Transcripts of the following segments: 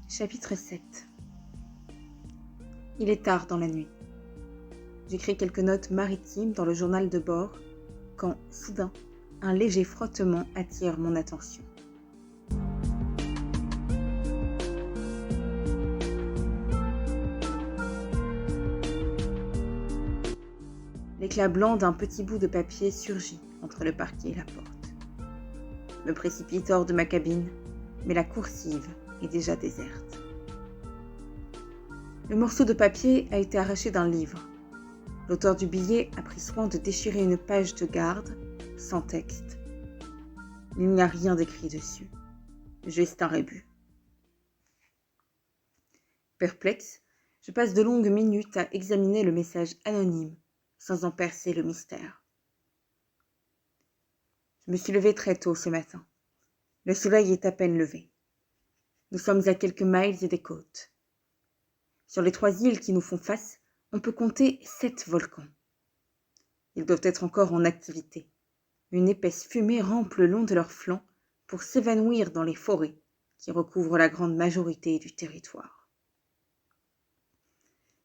Chapitre 7. Il est tard dans la nuit. J'écris quelques notes maritimes dans le journal de bord quand, soudain, un léger frottement attire mon attention. L'éclat blanc d'un petit bout de papier surgit entre le parquet et la porte. Je me précipite hors de ma cabine, mais la coursive est déjà déserte. Le morceau de papier a été arraché d'un livre. L'auteur du billet a pris soin de déchirer une page de garde, sans texte. Il n'y a rien d'écrit dessus, juste un rébut. Perplexe, je passe de longues minutes à examiner le message anonyme, sans en percer le mystère. Je me suis levée très tôt ce matin. Le soleil est à peine levé. Nous sommes à quelques miles des côtes. Sur les 3 îles qui nous font face, on peut compter 7 volcans. Ils doivent être encore en activité. Une épaisse fumée rampe le long de leurs flancs pour s'évanouir dans les forêts qui recouvrent la grande majorité du territoire.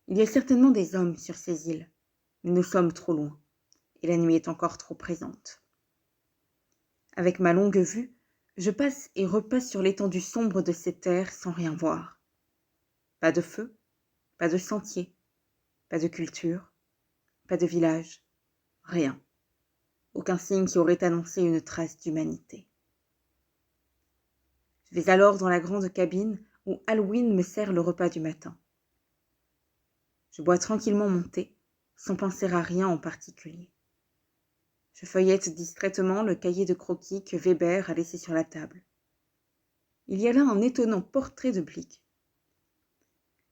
Il y a certainement des hommes sur ces îles, mais nous sommes trop loin, et la nuit est encore trop présente. Avec ma longue vue, je passe et repasse sur l'étendue sombre de ces terres sans rien voir. Pas de feu, pas de sentier, pas de culture, pas de village, rien. Aucun signe qui aurait annoncé une trace d'humanité. Je vais alors dans la grande cabine où Alwyn me sert le repas du matin. Je bois tranquillement mon thé, sans penser à rien en particulier. Je feuillette distraitement le cahier de croquis que Weber a laissé sur la table. Il y a là un étonnant portrait de Blick.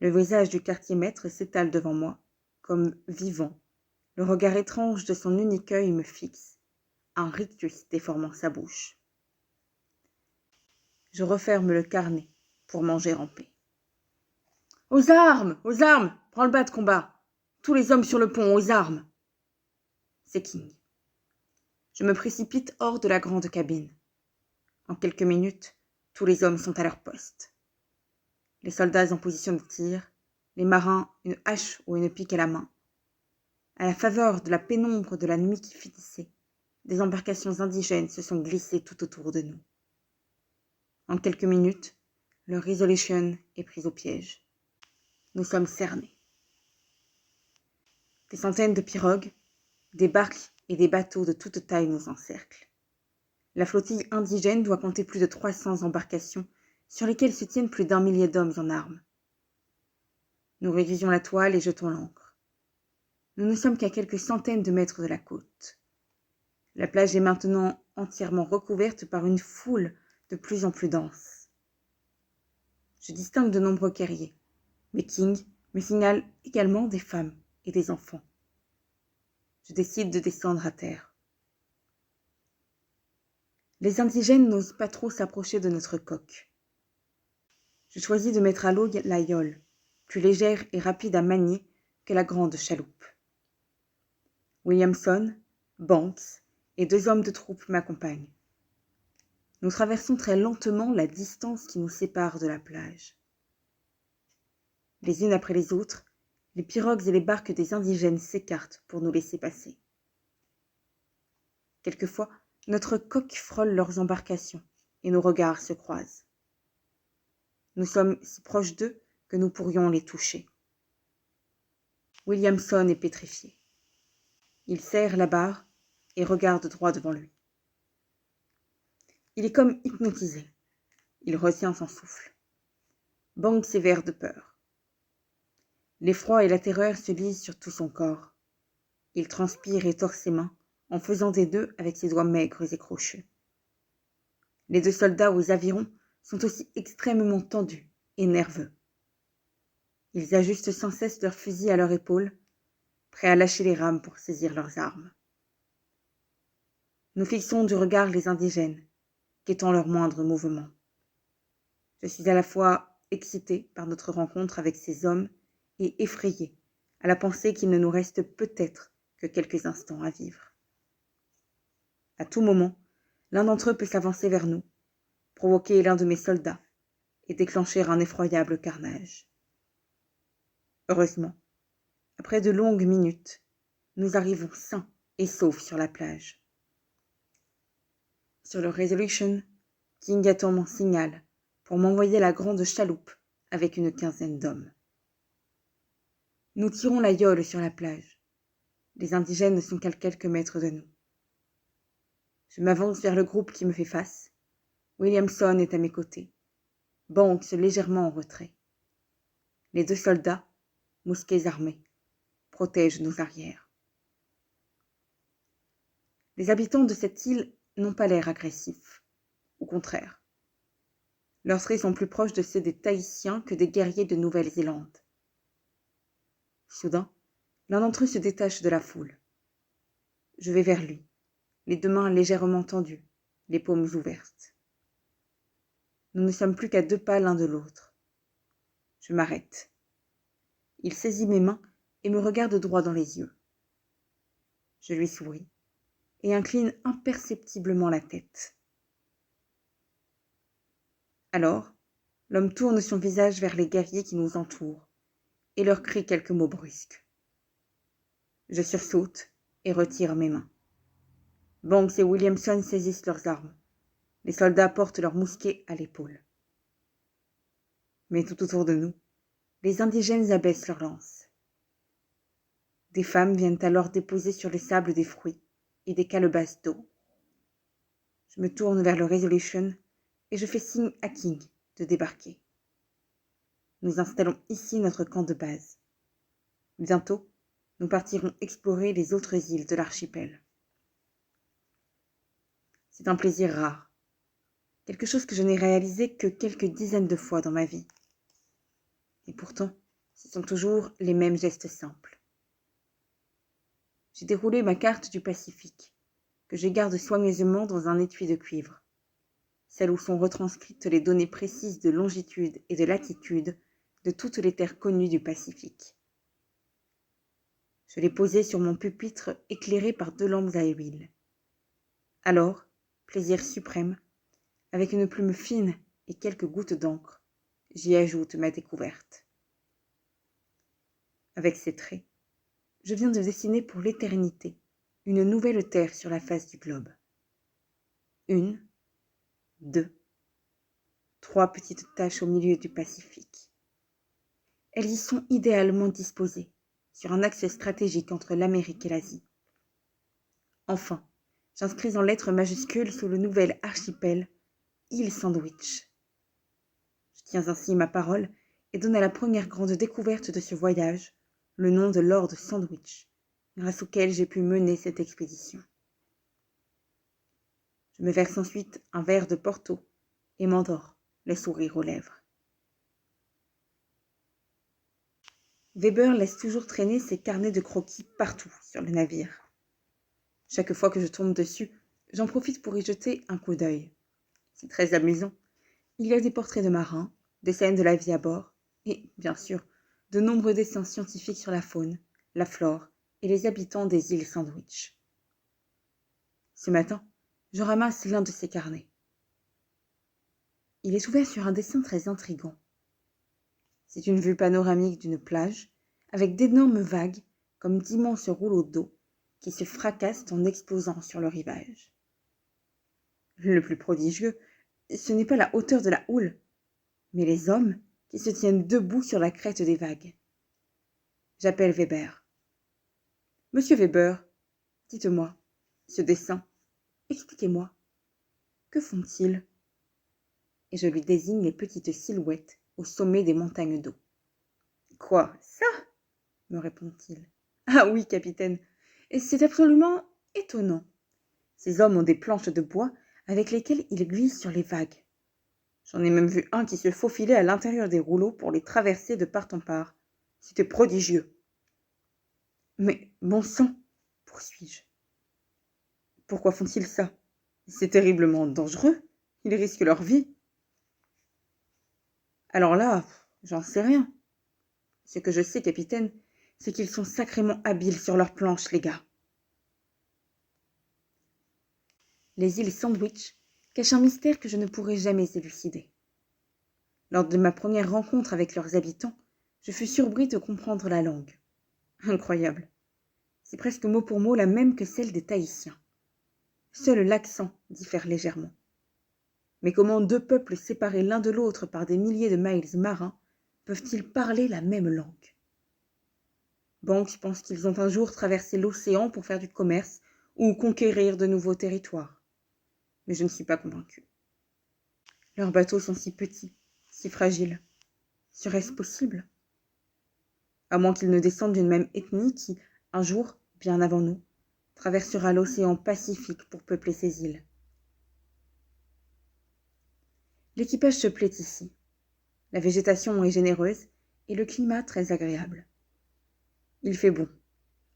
Le visage du quartier-maître s'étale devant moi, comme vivant. Le regard étrange de son unique œil me fixe, un rictus déformant sa bouche. Je referme le carnet pour manger en paix. Aux armes! Aux armes! Prends le bas de combat! Tous les hommes sur le pont, aux armes! C'est King. Je me précipite hors de la grande cabine. En quelques minutes, tous les hommes sont à leur poste. Les soldats en position de tir, les marins une hache ou une pique à la main. À la faveur de la pénombre de la nuit qui finissait, des embarcations indigènes se sont glissées tout autour de nous. En quelques minutes, le Resolution est prise au piège. Nous sommes cernés. Des centaines de pirogues, des barques et des bateaux de toute taille nous encerclent. La flottille indigène doit compter plus de 300 embarcations sur lesquelles se tiennent plus d'1 millier d'hommes en armes. Nous réduisons la toile et jetons l'ancre. Nous ne sommes qu'à quelques centaines de mètres de la côte. La plage est maintenant entièrement recouverte par une foule de plus en plus dense. Je distingue de nombreux guerriers, mais King me signale également des femmes et des enfants. Je décide de descendre à terre. Les indigènes n'osent pas trop s'approcher de notre coque. Je choisis de mettre à l'eau la yole, plus légère et rapide à manier que la grande chaloupe. Williamson, Banks et 2 hommes de troupe m'accompagnent. Nous traversons très lentement la distance qui nous sépare de la plage. Les unes après les autres, les pirogues et les barques des indigènes s'écartent pour nous laisser passer. Quelquefois, notre coque frôle leurs embarcations et nos regards se croisent. Nous sommes si proches d'eux que nous pourrions les toucher. Williamson est pétrifié. Il serre la barre et regarde droit devant lui. Il est comme hypnotisé. Il retient son souffle. Banks est vert de peur. L'effroi et la terreur se lisent sur tout son corps. Il transpire et tord ses mains en faisant des nœuds avec ses doigts maigres et crochus. Les 2 soldats aux avirons sont aussi extrêmement tendus et nerveux. Ils ajustent sans cesse leurs fusils à leur épaule, prêts à lâcher les rames pour saisir leurs armes. Nous fixons du regard les indigènes, guettant leurs moindres mouvements. Je suis à la fois excitée par notre rencontre avec ces hommes et effrayée à la pensée qu'il ne nous reste peut-être que quelques instants à vivre. À tout moment, l'un d'entre eux peut s'avancer vers nous, provoquer l'un de mes soldats et déclencher un effroyable carnage. Heureusement, après de longues minutes, nous arrivons sains et saufs sur la plage. Sur le Resolution, King attend mon signal pour m'envoyer la grande chaloupe avec une quinzaine d'hommes. Nous tirons la yole sur la plage. Les indigènes ne sont qu'à quelques mètres de nous. Je m'avance vers le groupe qui me fait face. Williamson est à mes côtés. Banks légèrement en retrait. Les 2 soldats, mousquets armés, protègent nos arrières. Les habitants de cette île n'ont pas l'air agressifs. Au contraire. Leurs traits sont plus proches de ceux des Tahitiens que des guerriers de Nouvelle-Zélande. Soudain, l'un d'entre eux se détache de la foule. Je vais vers lui, les 2 mains légèrement tendues, les paumes ouvertes. Nous ne sommes plus qu'à 2 pas l'un de l'autre. Je m'arrête. Il saisit mes mains et me regarde droit dans les yeux. Je lui souris et incline imperceptiblement la tête. Alors, l'homme tourne son visage vers les guerriers qui nous entourent et leur crie quelques mots brusques. Je sursaute et retire mes mains. Banks et Williamson saisissent leurs armes. Les soldats portent leurs mousquets à l'épaule. Mais tout autour de nous, les indigènes abaissent leurs lances. Des femmes viennent alors déposer sur le sable des fruits et des calebasses d'eau. Je me tourne vers le Resolution et je fais signe à King de débarquer. Nous installons ici notre camp de base. Bientôt, nous partirons explorer les autres îles de l'archipel. C'est un plaisir rare, quelque chose que je n'ai réalisé que quelques dizaines de fois dans ma vie. Et pourtant, ce sont toujours les mêmes gestes simples. J'ai déroulé ma carte du Pacifique, que je garde soigneusement dans un étui de cuivre, celle où sont retranscrites les données précises de longitude et de latitude de toutes les terres connues du Pacifique. Je l'ai posée sur mon pupitre éclairé par 2 lampes à huile. Alors, plaisir suprême, avec une plume fine et quelques gouttes d'encre, j'y ajoute ma découverte. Avec ces traits, je viens de dessiner pour l'éternité une nouvelle terre sur la face du globe. 1, 2, 3 petites taches au milieu du Pacifique. Elles y sont idéalement disposées, sur un axe stratégique entre l'Amérique et l'Asie. Enfin, j'inscris en lettres majuscules sous le nouvel archipel île Sandwich. Je tiens ainsi ma parole et donne à la première grande découverte de ce voyage le nom de Lord Sandwich, grâce auquel j'ai pu mener cette expédition. Je me verse ensuite un verre de Porto et m'endors, le sourire aux lèvres. Weber laisse toujours traîner ses carnets de croquis partout sur le navire. Chaque fois que je tombe dessus, j'en profite pour y jeter un coup d'œil. C'est très amusant. Il y a des portraits de marins, des scènes de la vie à bord, et, bien sûr, de nombreux dessins scientifiques sur la faune, la flore et les habitants des îles Sandwich. Ce matin, je ramasse l'un de ces carnets. Il est ouvert sur un dessin très intrigant. C'est une vue panoramique d'une plage, avec d'énormes vagues, comme d'immenses rouleaux d'eau, qui se fracassent en explosant sur le rivage. Le plus prodigieux, ce n'est pas la hauteur de la houle, mais les hommes qui se tiennent debout sur la crête des vagues. J'appelle Weber. Monsieur Weber, dites-moi, ce dessin, expliquez-moi, que font-ils? Et je lui désigne les petites silhouettes au sommet des montagnes d'eau. Quoi, ça? Me répond-il. Ah oui, capitaine, et c'est absolument étonnant. Ces hommes ont des planches de bois avec lesquelles ils glissent sur les vagues. J'en ai même vu un qui se faufilait à l'intérieur des rouleaux pour les traverser de part en part. C'était prodigieux. Mais bon sang, poursuis-je. Pourquoi font-ils ça? C'est terriblement dangereux. Ils risquent leur vie. Alors là, j'en sais rien. Ce que je sais, capitaine, c'est qu'ils sont sacrément habiles sur leurs planches, les gars. Les îles Sandwich cachent un mystère que je ne pourrai jamais élucider. Lors de ma première rencontre avec leurs habitants, je fus surpris de comprendre la langue. Incroyable. C'est presque mot pour mot la même que celle des Tahitiens. Seul l'accent diffère légèrement. Mais comment deux peuples séparés l'un de l'autre par des milliers de miles marins peuvent-ils parler la même langue? Banks pense qu'ils ont un jour traversé l'océan pour faire du commerce ou conquérir de nouveaux territoires. Mais je ne suis pas convaincue. Leurs bateaux sont si petits, si fragiles. Serait-ce possible? À moins qu'ils ne descendent d'une même ethnie qui, un jour, bien avant nous, traversera l'océan Pacifique pour peupler ces îles. L'équipage se plaît ici. La végétation est généreuse et le climat très agréable. Il fait bon.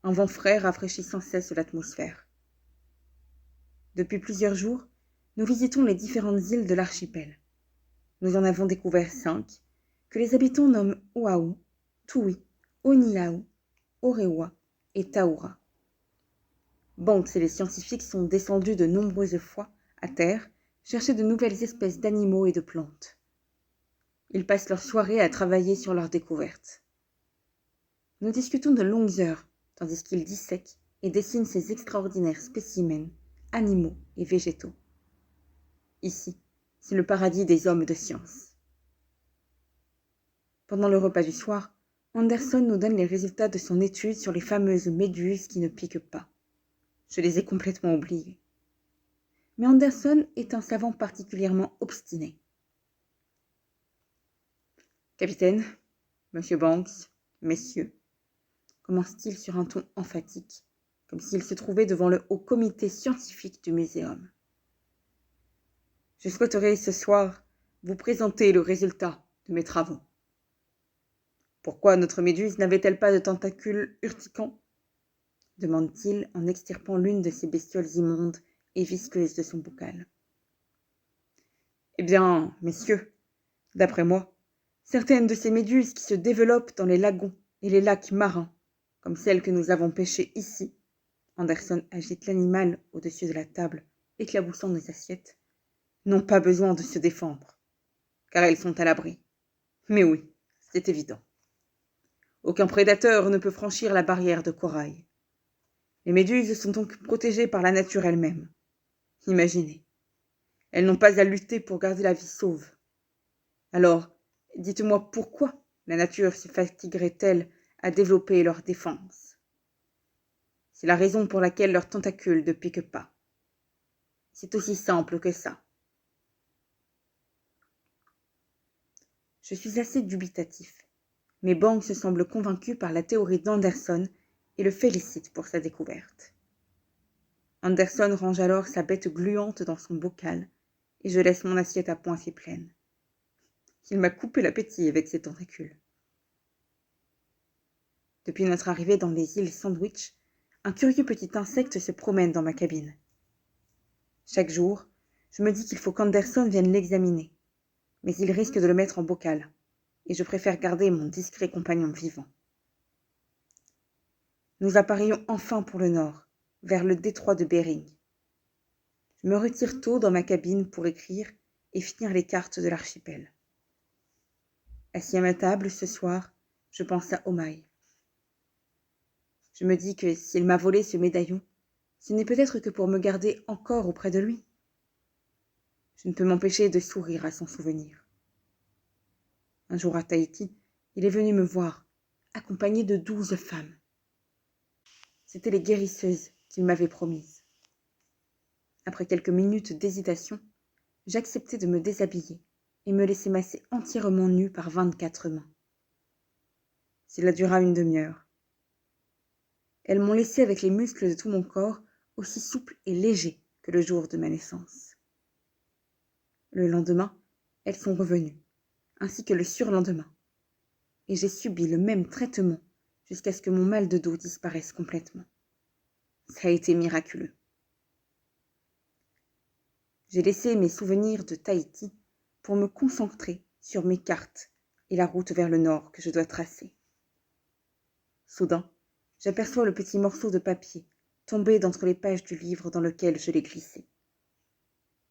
Un vent frais rafraîchit sans cesse l'atmosphère. Depuis plusieurs jours, nous visitons les différentes îles de l'archipel. Nous en avons découvert 5, que les habitants nomment Oahu, Tui, Oniau, Orewa et Taura. Banks et les scientifiques sont descendus de nombreuses fois à terre chercher de nouvelles espèces d'animaux et de plantes. Ils passent leur soirée à travailler sur leurs découvertes. Nous discutons de longues heures, tandis qu'ils dissèquent et dessinent ces extraordinaires spécimens, animaux et végétaux. Ici, c'est le paradis des hommes de science. Pendant le repas du soir, Anderson nous donne les résultats de son étude sur les fameuses méduses qui ne piquent pas. Je les ai complètement oubliées. Mais Anderson est un savant particulièrement obstiné. « Capitaine, monsieur Banks, messieurs, commence-t-il sur un ton emphatique, comme s'il se trouvait devant le haut comité scientifique du muséum. Je souhaiterais ce soir vous présenter le résultat de mes travaux. Pourquoi notre méduse n'avait-elle pas de tentacules urticants? Demande-t-il en extirpant l'une de ces bestioles immondes et visqueuses de son bocal. Eh bien, messieurs, d'après moi, certaines de ces méduses qui se développent dans les lagons et les lacs marins, comme celles que nous avons pêchées ici, Anderson agite l'animal au-dessus de la table, éclaboussant nos assiettes, n'ont pas besoin de se défendre, car elles sont à l'abri. Mais oui, c'est évident. Aucun prédateur ne peut franchir la barrière de corail. Les méduses sont donc protégées par la nature elle-même. Imaginez. Elles n'ont pas à lutter pour garder la vie sauve. Alors, dites-moi pourquoi la nature se fatiguerait-elle à développer leur défense? C'est la raison pour laquelle leurs tentacules ne piquent pas. C'est aussi simple que ça. Je suis assez dubitatif, mais Banks semble convaincu par la théorie d'Anderson et le félicite pour sa découverte. Anderson range alors sa bête gluante dans son bocal et je laisse mon assiette à moitié pleine. Il m'a coupé l'appétit avec ses tentacules. Depuis notre arrivée dans les îles Sandwich, un curieux petit insecte se promène dans ma cabine. Chaque jour, je me dis qu'il faut qu'Anderson vienne l'examiner, mais il risque de le mettre en bocal, et je préfère garder mon discret compagnon vivant. Nous apparions enfin pour le nord, vers le détroit de Bering. Je me retire tôt dans ma cabine pour écrire et finir les cartes de l'archipel. Assis à ma table ce soir, je pense à Omai. Je me dis que s'il m'a volé ce médaillon, ce n'est peut-être que pour me garder encore auprès de lui. Je ne peux m'empêcher de sourire à son souvenir. Un jour à Tahiti, il est venu me voir, accompagné de 12 femmes. C'étaient les guérisseuses qu'il m'avait promises. Après quelques minutes d'hésitation, j'acceptai de me déshabiller et me laisser masser entièrement nue par 24 mains. Cela dura une demi-heure. Elles m'ont laissé avec les muscles de tout mon corps aussi souples et légers que le jour de ma naissance. Le lendemain, elles sont revenues, ainsi que le surlendemain, et j'ai subi le même traitement jusqu'à ce que mon mal de dos disparaisse complètement. Ça a été miraculeux. J'ai laissé mes souvenirs de Tahiti pour me concentrer sur mes cartes et la route vers le nord que je dois tracer. Soudain, j'aperçois le petit morceau de papier tombé d'entre les pages du livre dans lequel je l'ai glissé.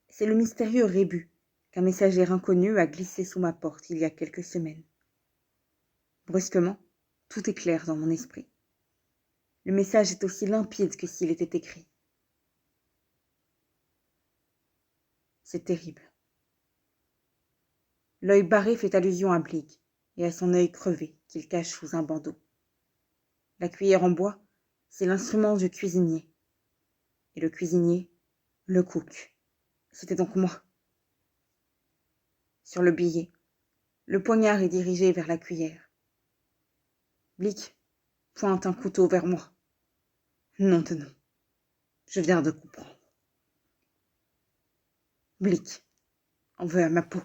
C'est le mystérieux rébus qu'un messager inconnu a glissé sous ma porte il y a quelques semaines. Brusquement, tout éclaire dans mon esprit. Le message est aussi limpide que s'il était écrit. C'est terrible. L'œil barré fait allusion à Blig et à son œil crevé qu'il cache sous un bandeau. La cuillère en bois, c'est l'instrument du cuisinier. Et le cuisinier, le cook. C'était donc moi. Sur le billet, le poignard est dirigé vers la cuillère. Blig pointe un couteau vers moi. Non de non, je viens de comprendre. Blig en veut à ma peau.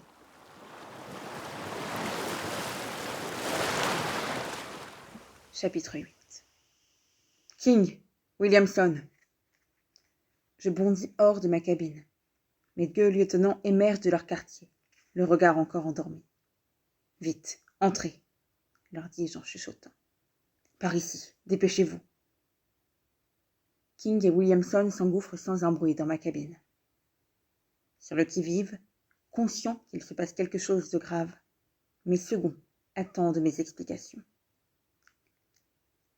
Chapitre 8. King, Williamson. Je bondis hors de ma cabine. Mes deux lieutenants émergent de leur quartier, le regard encore endormi. Vite, entrez, leur dis-je en chuchotant. Par ici, dépêchez-vous. King et Williamson s'engouffrent sans un bruit dans ma cabine. Sur le qui-vive, conscient qu'il se passe quelque chose de grave, mes seconds attendent mes explications.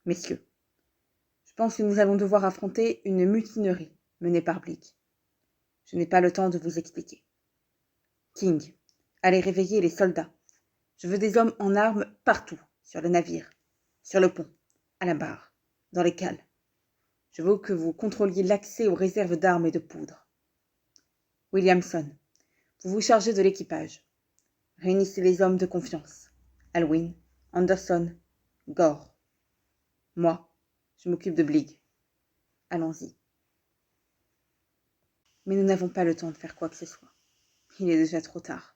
Messieurs, je pense que nous allons devoir affronter une mutinerie menée par Blig. Je n'ai pas le temps de vous expliquer. King, allez réveiller les soldats. Je veux des hommes en armes partout, sur le navire, sur le pont, à la barre, dans les cales. Je veux que vous contrôliez l'accès aux réserves d'armes et de poudre. Williamson, vous vous chargez de l'équipage. Réunissez les hommes de confiance. Alwyn, Anderson, Gore. Moi, je m'occupe de Blig. Allons-y. Mais nous n'avons pas le temps de faire quoi que ce soit. Il est déjà trop tard.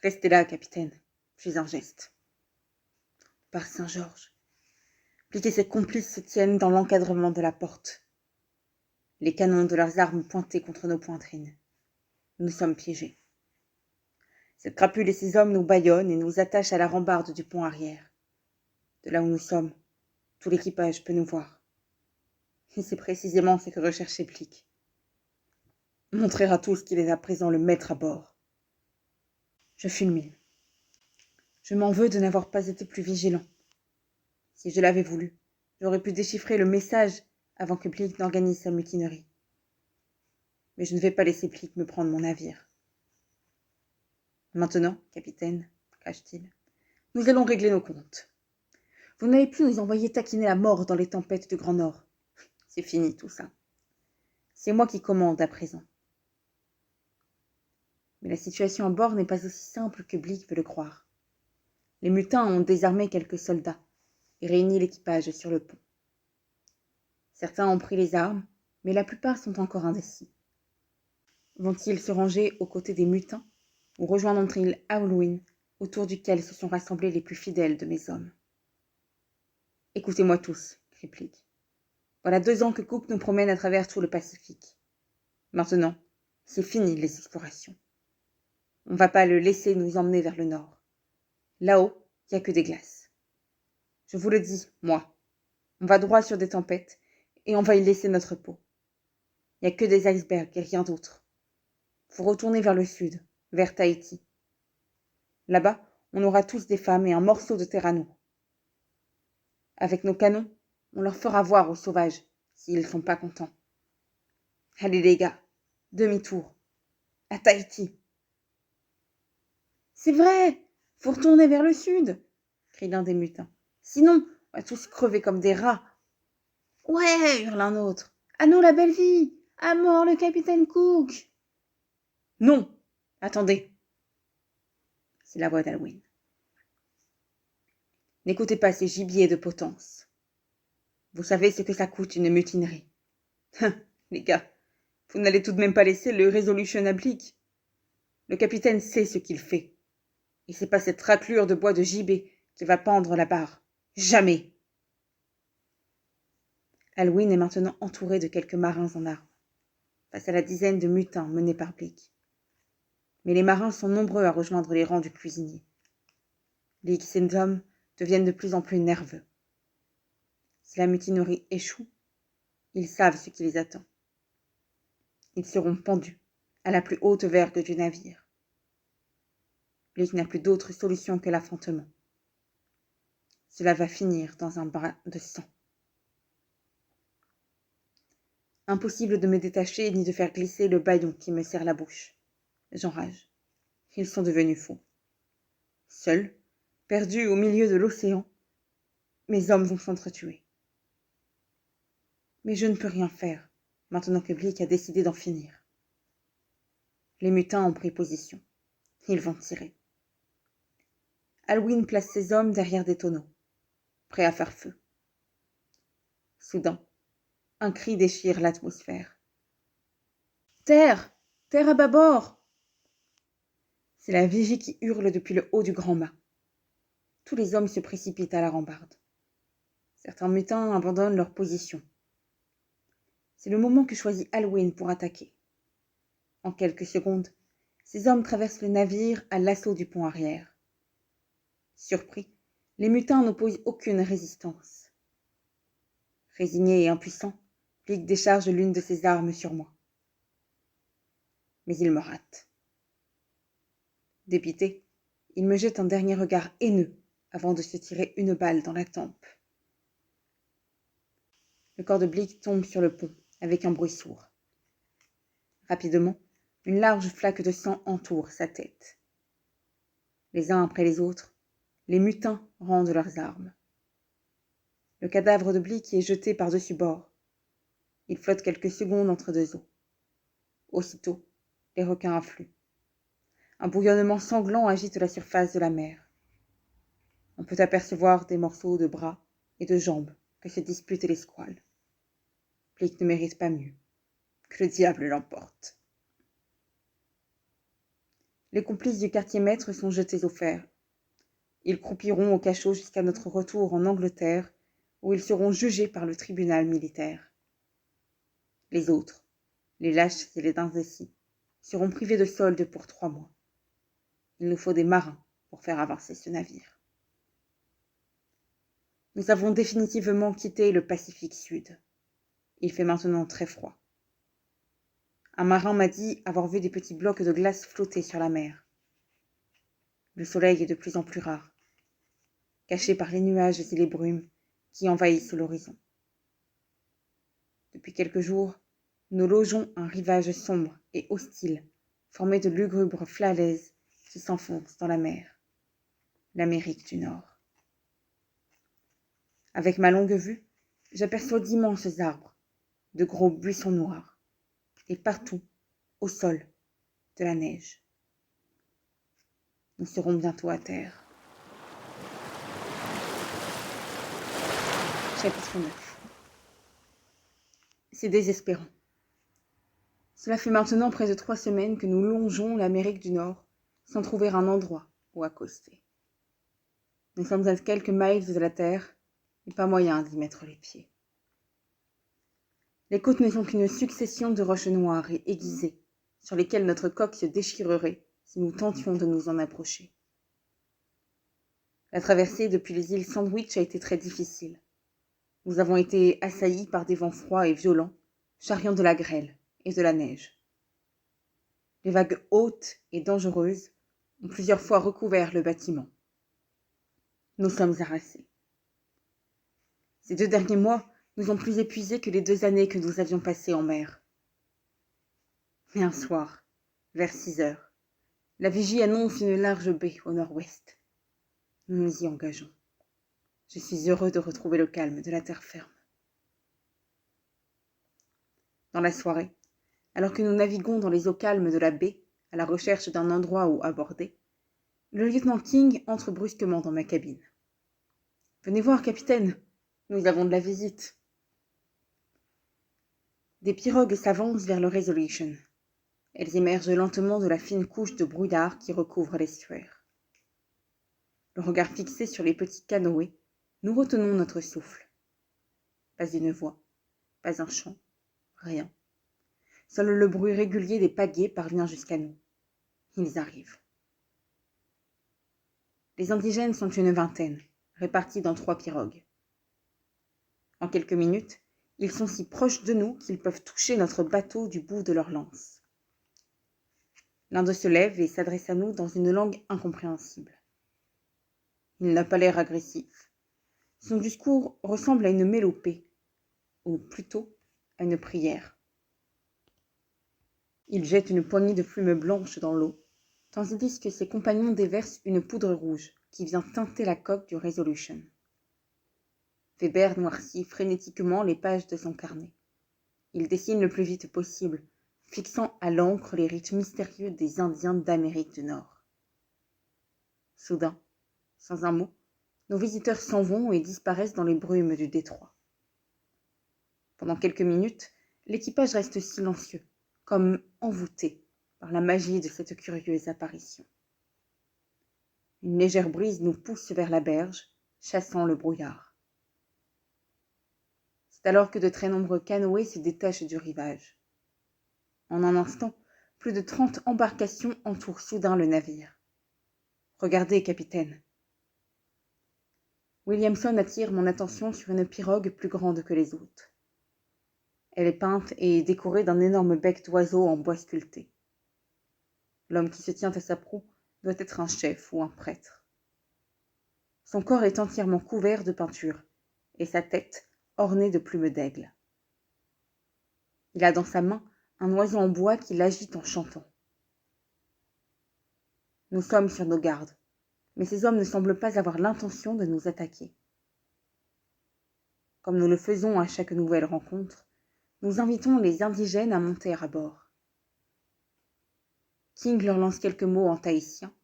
Restez là, capitaine, fis un geste. Par Saint-Georges, Blig et ses complices se tiennent dans l'encadrement de la porte. Les canons de leurs armes pointés contre nos poitrines. Nous sommes piégés. Cette crapule et ses hommes nous bâillonnent et nous attachent à la rambarde du pont arrière. De là où nous sommes, tout l'équipage peut nous voir. Et c'est précisément ce que recherchait Blig. Montrer à tous qu'il est à présent le maître à bord. Je fulmine. Je m'en veux de n'avoir pas été plus vigilant. Si je l'avais voulu, j'aurais pu déchiffrer le message avant que Blig n'organise sa mutinerie. Mais je ne vais pas laisser Blig me prendre mon navire. Maintenant, capitaine, crache-t-il, nous allons régler nos comptes. Vous n'avez plus nous envoyer taquiner la mort dans les tempêtes du Grand Nord. C'est fini tout ça. C'est moi qui commande à présent. Mais la situation à bord n'est pas aussi simple que Blig veut le croire. Les mutins ont désarmé quelques soldats et réuni l'équipage sur le pont. Certains ont pris les armes, mais la plupart sont encore indécis. Vont-ils se ranger aux côtés des mutins ou rejoindront-ils Alwyn, autour duquel se sont rassemblés les plus fidèles de mes hommes? Écoutez-moi tous, crie Blig. Voilà 2 ans que Cook nous promène à travers tout le Pacifique. Maintenant, c'est fini les explorations. On ne va pas le laisser nous emmener vers le nord. Là-haut, il n'y a que des glaces. Je vous le dis, moi, on va droit sur des tempêtes et on va y laisser notre peau. Il n'y a que des icebergs et rien d'autre. Faut retourner vers le sud, vers Tahiti. Là-bas, on aura tous des femmes et un morceau de terre à nous. Avec nos canons, on leur fera voir aux sauvages, s'ils ne sont pas contents. Allez les gars, demi-tour, à Tahiti. C'est vrai, faut retourner vers le sud, crie l'un des mutins. Sinon, on va tous crever comme des rats. Ouais, hurle un autre. À nous la belle vie, à mort le capitaine Cook. Non, attendez. C'est la voix d'Alwyn. N'écoutez pas ces gibiers de potence. Vous savez ce que ça coûte une mutinerie. Les gars, vous n'allez tout de même pas laisser le Resolution à Blig. Le capitaine sait ce qu'il fait. Et c'est pas cette raclure de bois de gibet qui va pendre la barre. Jamais. Alwyn est maintenant entourée de quelques marins en armes, face à la dizaine de mutins menés par Blig. Mais les marins sont nombreux à rejoindre les rangs du cuisinier. Blig et ses hommes deviennent de plus en plus nerveux. Si la mutinerie échoue, ils savent ce qui les attend. Ils seront pendus, à la plus haute vergue du navire. Blake n'a plus d'autre solution que l'affrontement. Cela va finir dans un bain de sang. Impossible de me détacher ni de faire glisser le bâillon qui me serre la bouche. J'enrage. Ils sont devenus fous. Seuls, perdus au milieu de l'océan, mes hommes vont s'entretuer. Mais je ne peux rien faire, maintenant que Blake a décidé d'en finir. Les mutins ont pris position. Ils vont tirer. Alwyn place ses hommes derrière des tonneaux, prêts à faire feu. Soudain, un cri déchire l'atmosphère. « Terre! Terre à bâbord !» C'est la vigie qui hurle depuis le haut du grand mât. Tous les hommes se précipitent à la rambarde. Certains mutins abandonnent leur position. C'est le moment que choisit Alwyn pour attaquer. En quelques secondes, ces hommes traversent le navire à l'assaut du pont arrière. Surpris, les mutins n'opposent aucune résistance. Résigné et impuissant, Blake décharge l'une de ses armes sur moi. Mais il me rate. Dépité, il me jette un dernier regard haineux avant de se tirer une balle dans la tempe. Le corps de Blake tombe sur le pont avec un bruit sourd. Rapidement, une large flaque de sang entoure sa tête. Les uns après les autres, les mutins rendent leurs armes. Le cadavre de Blake est jeté par-dessus bord. Il flotte quelques secondes entre deux eaux. Aussitôt, les requins affluent. Un bouillonnement sanglant agite la surface de la mer. On peut apercevoir des morceaux de bras et de jambes que se disputent les squales. Blake ne mérite pas mieux. Que le diable l'emporte. Les complices du quartier-maître sont jetés au fer. Ils croupiront au cachot jusqu'à notre retour en Angleterre, où ils seront jugés par le tribunal militaire. Les autres, les lâches et les indécis, seront privés de solde pour 3 mois. Il nous faut des marins pour faire avancer ce navire. Nous avons définitivement quitté le Pacifique Sud. Il fait maintenant très froid. Un marin m'a dit avoir vu des petits blocs de glace flotter sur la mer. Le soleil est de plus en plus rare, caché par les nuages et les brumes qui envahissent l'horizon. Depuis quelques jours, nous logeons un rivage sombre et hostile, formé de lugubres falaises qui s'enfoncent dans la mer, l'Amérique du Nord. Avec ma longue vue, j'aperçois d'immenses arbres, de gros buissons noirs, et partout, au sol, de la neige. Nous serons bientôt à terre. Chapitre 9. C'est désespérant. Cela fait maintenant près de 3 semaines que nous longeons l'Amérique du Nord sans trouver un endroit où accoster. Nous sommes à quelques miles de la terre et pas moyen d'y mettre les pieds. Les côtes ne sont qu'une succession de roches noires et aiguisées sur lesquelles notre coque se déchirerait si nous tentions de nous en approcher. La traversée depuis les îles Sandwich a été très difficile. Nous avons été assaillis par des vents froids et violents, charriant de la grêle et de la neige. Les vagues hautes et dangereuses ont plusieurs fois recouvert le bâtiment. Nous sommes harassés. Ces 2 derniers mois nous ont plus épuisés que les 2 années que nous avions passées en mer. Mais un soir, vers 6 heures, la vigie annonce une large baie au nord-ouest. Nous nous y engageons. Je suis heureux de retrouver le calme de la terre ferme. Dans la soirée, alors que nous naviguons dans les eaux calmes de la baie, à la recherche d'un endroit où aborder, le lieutenant King entre brusquement dans ma cabine. « Venez voir, capitaine, nous avons de la visite. » Des pirogues s'avancent vers le Resolution. Elles émergent lentement de la fine couche de brouillard qui recouvre l'estuaire. Le regard fixé sur les petits canoës, nous retenons notre souffle. Pas une voix, pas un chant, rien. Seul le bruit régulier des pagaies parvient jusqu'à nous. Ils arrivent. Les indigènes sont une vingtaine, répartis dans 3 pirogues. En quelques minutes, ils sont si proches de nous qu'ils peuvent toucher notre bateau du bout de leurs lances. L'un d'eux se lève et s'adresse à nous dans une langue incompréhensible. Il n'a pas l'air agressif. Son discours ressemble à une mélopée, ou plutôt à une prière. Il jette une poignée de plumes blanches dans l'eau, tandis que ses compagnons déversent une poudre rouge qui vient teinter la coque du Resolution. Weber noircit frénétiquement les pages de son carnet. Il dessine le plus vite possible, fixant à l'encre les rites mystérieux des Indiens d'Amérique du Nord. Soudain, sans un mot, nos visiteurs s'en vont et disparaissent dans les brumes du détroit. Pendant quelques minutes, l'équipage reste silencieux, comme envoûté par la magie de cette curieuse apparition. Une légère brise nous pousse vers la berge, chassant le brouillard. C'est alors que de très nombreux canoës se détachent du rivage. En un instant, plus de 30 embarcations entourent soudain le navire. « Regardez, capitaine !» Williamson attire mon attention sur une pirogue plus grande que les autres. Elle est peinte et décorée d'un énorme bec d'oiseau en bois sculpté. L'homme qui se tient à sa proue doit être un chef ou un prêtre. Son corps est entièrement couvert de peinture et sa tête ornée de plumes d'aigle. Il a dans sa main un oiseau en bois qui l'agite en chantant. Nous sommes sur nos gardes, mais ces hommes ne semblent pas avoir l'intention de nous attaquer. Comme nous le faisons à chaque nouvelle rencontre, nous invitons les indigènes à monter à bord. King leur lance quelques mots en tahitien,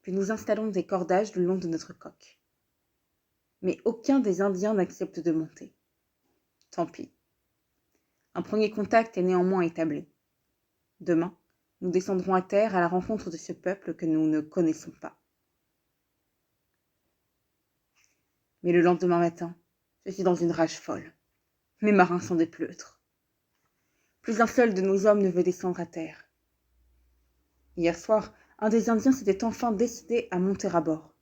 puis nous installons des cordages le long de notre coque. Mais aucun des Indiens n'accepte de monter. Tant pis. Un premier contact est néanmoins établi. Demain, nous descendrons à terre à la rencontre de ce peuple que nous ne connaissons pas. Mais le lendemain matin, je suis dans une rage folle. Mes marins sont des pleutres. Plus un seul de nos hommes ne veut descendre à terre. Hier soir, un des Indiens s'était enfin décidé à monter à bord.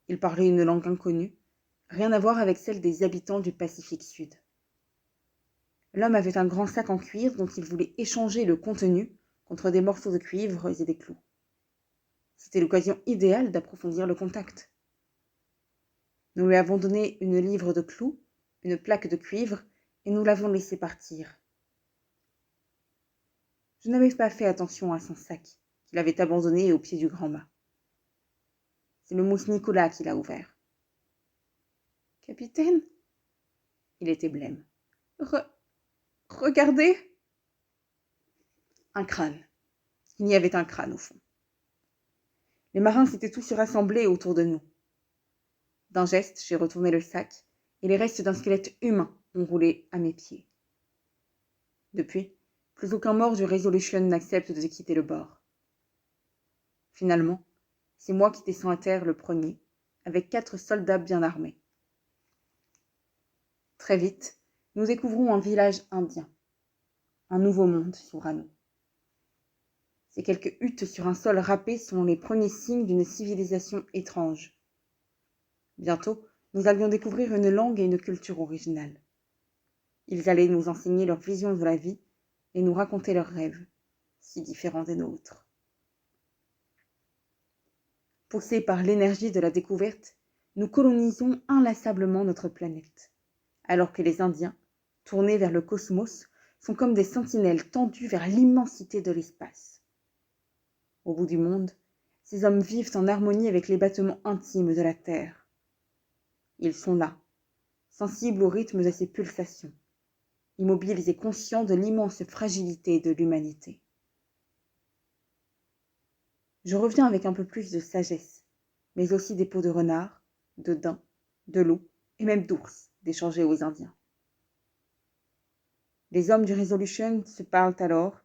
Il parlait une langue inconnue, rien à voir avec celle des habitants du Pacifique Sud. L'homme avait un grand sac en cuir dont il voulait échanger le contenu contre des morceaux de cuivre et des clous. C'était l'occasion idéale d'approfondir le contact. Nous lui avons donné une livre de clous, une plaque de cuivre, et nous l'avons laissé partir. Je n'avais pas fait attention à son sac, qu'il avait abandonné au pied du grand mât. C'est le mousse Nicolas qui l'a ouvert. « Capitaine ?» Il était blême. « Regardez !» Un crâne. Il y avait un crâne au fond. Les marins s'étaient tous rassemblés autour de nous. D'un geste, j'ai retourné le sac et les restes d'un squelette humain ont roulé à mes pieds. Depuis, plus aucun mort du Resolution n'accepte de quitter le bord. Finalement, c'est moi qui descends à terre le premier, avec 4 soldats bien armés. Très vite, nous découvrons un village indien. Un nouveau monde s'ouvre à nous. Ces quelques huttes sur un sol râpé sont les premiers signes d'une civilisation étrange. Bientôt, nous allions découvrir une langue et une culture originales. Ils allaient nous enseigner leur vision de la vie et nous raconter leurs rêves, si différents des nôtres. Poussés par l'énergie de la découverte, nous colonisons inlassablement notre planète, alors que les Indiens, tournés vers le cosmos, sont comme des sentinelles tendues vers l'immensité de l'espace. Au bout du monde, ces hommes vivent en harmonie avec les battements intimes de la Terre. Ils sont là, sensibles au rythme de ses pulsations, immobiles et conscients de l'immense fragilité de l'humanité. Je reviens avec un peu plus de sagesse, mais aussi des peaux de renard, de daim, de loup et même d'ours d'échanger aux Indiens. Les hommes du Resolution se parlent alors,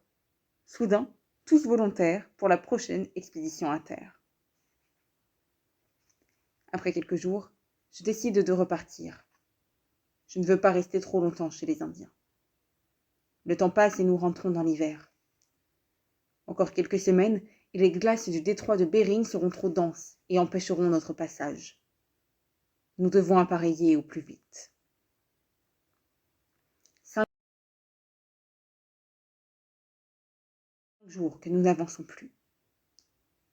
soudain, tous volontaires pour la prochaine expédition à terre. Après quelques jours, je décide de repartir. Je ne veux pas rester trop longtemps chez les Indiens. Le temps passe et nous rentrons dans l'hiver. Encore quelques semaines et les glaces du détroit de Bering seront trop denses et empêcheront notre passage. Nous devons appareiller au plus vite. jours que nous n'avançons plus.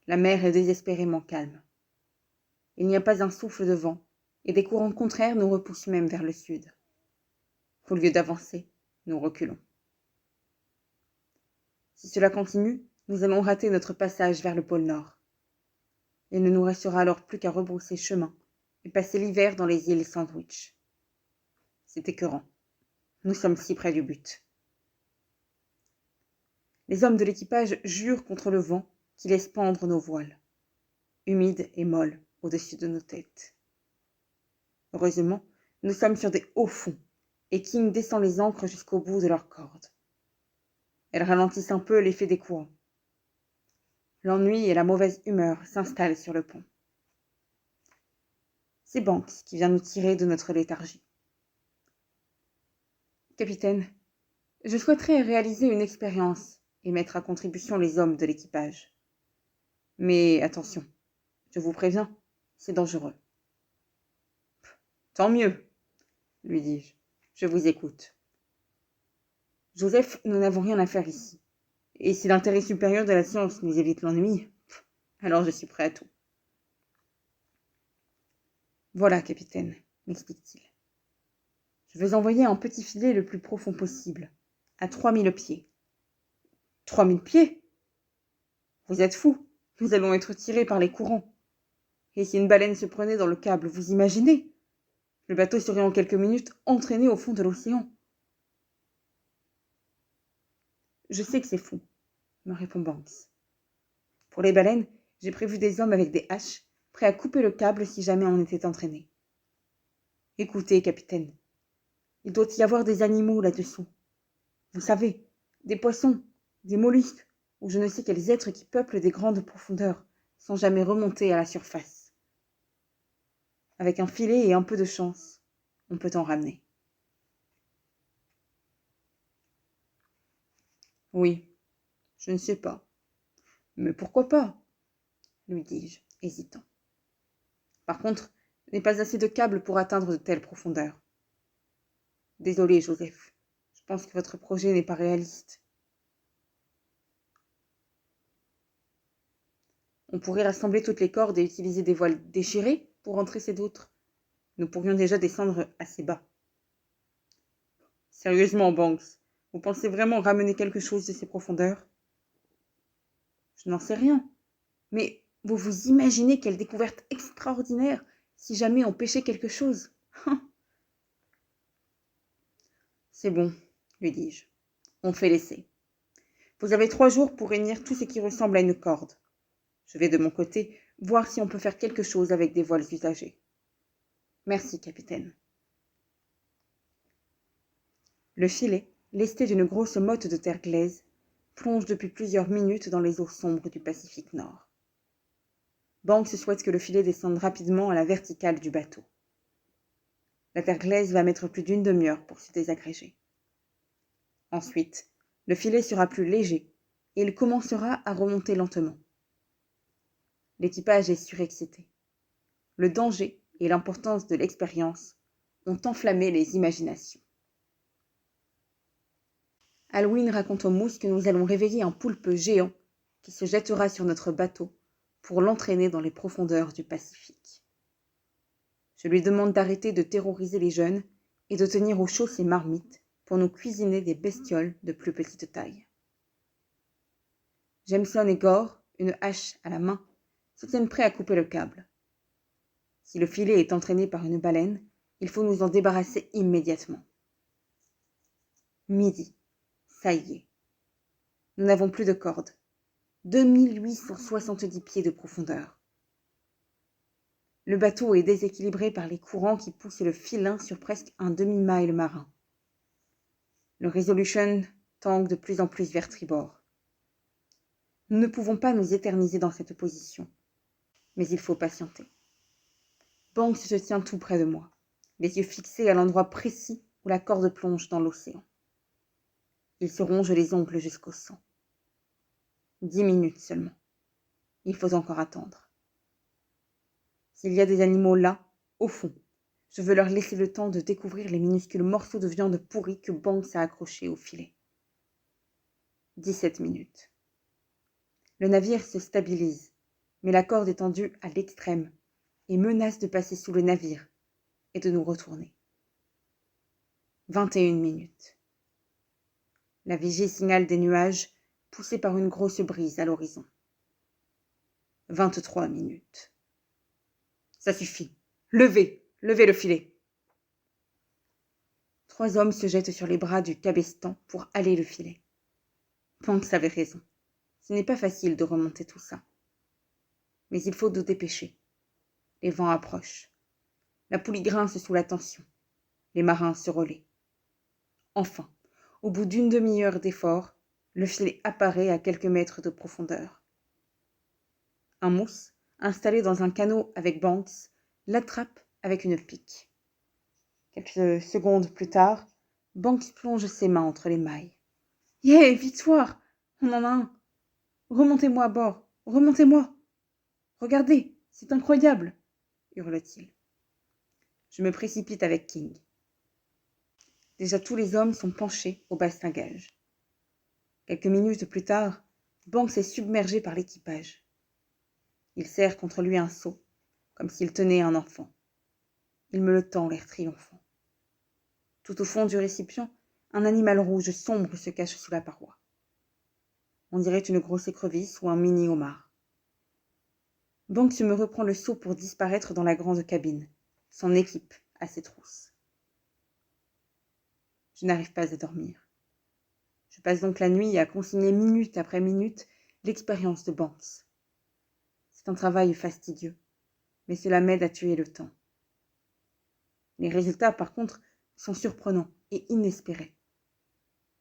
La mer est désespérément calme. Il n'y a pas un souffle de vent, et des courants contraires nous repoussent même vers le sud. Au lieu d'avancer, nous reculons. Si cela continue, nous allons rater notre passage vers le pôle Nord. Il ne nous restera alors plus qu'à rebrousser chemin et passer l'hiver dans les îles Sandwich. C'est écœurant. Nous sommes si près du but. Les hommes de l'équipage jurent contre le vent qui laisse pendre nos voiles, humides et molles au-dessus de nos têtes. Heureusement, nous sommes sur des hauts fonds et King descend les ancres jusqu'au bout de leurs cordes. Elles ralentissent un peu l'effet des courants. L'ennui et la mauvaise humeur s'installent sur le pont. C'est Banks qui vient nous tirer de notre léthargie. Capitaine, je souhaiterais réaliser une expérience et mettre à contribution les hommes de l'équipage. Mais attention, je vous préviens, c'est dangereux. Tant mieux, lui dis-je. Je vous écoute. Joseph, nous n'avons rien à faire ici. Et si l'intérêt supérieur de la science nous évite l'ennui, alors je suis prêt à tout. Voilà, capitaine, m'explique-t-il. Je veux envoyer un petit filet le plus profond possible, à 3000 pieds. 3000 pieds? Vous êtes fou, nous allons être tirés par les courants. Et si une baleine se prenait dans le câble, vous imaginez? Le bateau serait en quelques minutes entraîné au fond de l'océan. Je sais que c'est fou, me répond Banks. Pour les baleines, j'ai prévu des hommes avec des haches, prêts à couper le câble si jamais on était entraîné. Écoutez, capitaine, il doit y avoir des animaux là-dessous. Vous savez, des poissons, des mollusques, ou je ne sais quels êtres qui peuplent des grandes profondeurs, sans jamais remonter à la surface. Avec un filet et un peu de chance, on peut en ramener. Oui, je ne sais pas. Mais pourquoi pas? Lui dis-je, hésitant. Par contre, je n'ai pas assez de câbles pour atteindre de telles profondeurs. Désolé, Joseph. Je pense que votre projet n'est pas réaliste. On pourrait rassembler toutes les cordes et utiliser des voiles déchirées pour entrer ces d'autres. Nous pourrions déjà descendre assez bas. Sérieusement, Banks, vous pensez vraiment ramener quelque chose de ces profondeurs? Je n'en sais rien. Mais vous vous imaginez quelle découverte extraordinaire si jamais on pêchait quelque chose. C'est bon, lui dis-je. On fait l'essai. Vous avez 3 jours pour réunir tout ce qui ressemble à une corde. Je vais de mon côté voir si on peut faire quelque chose avec des voiles usagées. Merci, capitaine. Le filet, lesté d'une grosse motte de terre glaise, plonge depuis plusieurs minutes dans les eaux sombres du Pacifique Nord. Banks souhaite que le filet descende rapidement à la verticale du bateau. La terre glaise va mettre plus d'une demi-heure pour se désagréger. Ensuite, le filet sera plus léger et il commencera à remonter lentement. L'équipage est surexcité. Le danger et l'importance de l'expérience ont enflammé les imaginations. Alwyn raconte aux mousses que nous allons réveiller un poulpe géant qui se jettera sur notre bateau pour l'entraîner dans les profondeurs du Pacifique. Je lui demande d'arrêter de terroriser les jeunes et de tenir au chaud ses marmites pour nous cuisiner des bestioles de plus petite taille. Jameson et Gore, une hache à la main, se tiennent prêts à couper le câble. Si le filet est entraîné par une baleine, il faut nous en débarrasser immédiatement. Midi. Ça y est. Nous n'avons plus de corde. 2870 pieds de profondeur. Le bateau est déséquilibré par les courants qui poussent le filin sur presque un demi-mile marin. Le Resolution tangue de plus en plus vers tribord. Nous ne pouvons pas nous éterniser dans cette position, mais il faut patienter. Banks se tient tout près de moi, les yeux fixés à l'endroit précis où la corde plonge dans l'océan. Il se ronge les ongles jusqu'au sang. 10 minutes seulement. Il faut encore attendre. S'il y a des animaux là, au fond, je veux leur laisser le temps de découvrir les minuscules morceaux de viande pourrie que Banks a accrochés au filet. 17 minutes. Le navire se stabilise, mais la corde est tendue à l'extrême et menace de passer sous le navire et de nous retourner. 21 minutes. La vigie signale des nuages poussés par une grosse brise à l'horizon. 23 minutes. Ça suffit. Levez le filet. 3 hommes se jettent sur les bras du cabestan pour haler le filet. Banks avait raison. Ce n'est pas facile de remonter tout ça. Mais il faut nous dépêcher. Les vents approchent. La poulie grince sous la tension. Les marins se relaient. Enfin, au bout d'une demi-heure d'effort, le filet apparaît à quelques mètres de profondeur. Un mousse, installé dans un canot avec Banks, l'attrape avec une pique. Quelques secondes plus tard, Banks plonge ses mains entre les mailles. « Yeah, victoire! On en a un! Remontez-moi à bord! Remontez-moi! Regardez, c'est incroyable !» hurle-t-il. Je me précipite avec King. Déjà tous les hommes sont penchés au bastingage. Quelques minutes plus tard, Banks est submergé par l'équipage. Il serre contre lui un seau, comme s'il tenait un enfant. Il me le tend, l'air triomphant. Tout au fond du récipient, un animal rouge sombre se cache sous la paroi. On dirait une grosse écrevisse ou un mini-homard. Banks me reprend le seau pour disparaître dans la grande cabine, son équipe à ses trousses. Je n'arrive pas à dormir. Je passe donc la nuit à consigner minute après minute l'expérience de Banks. C'est un travail fastidieux, mais cela m'aide à tuer le temps. Les résultats, par contre, sont surprenants et inespérés.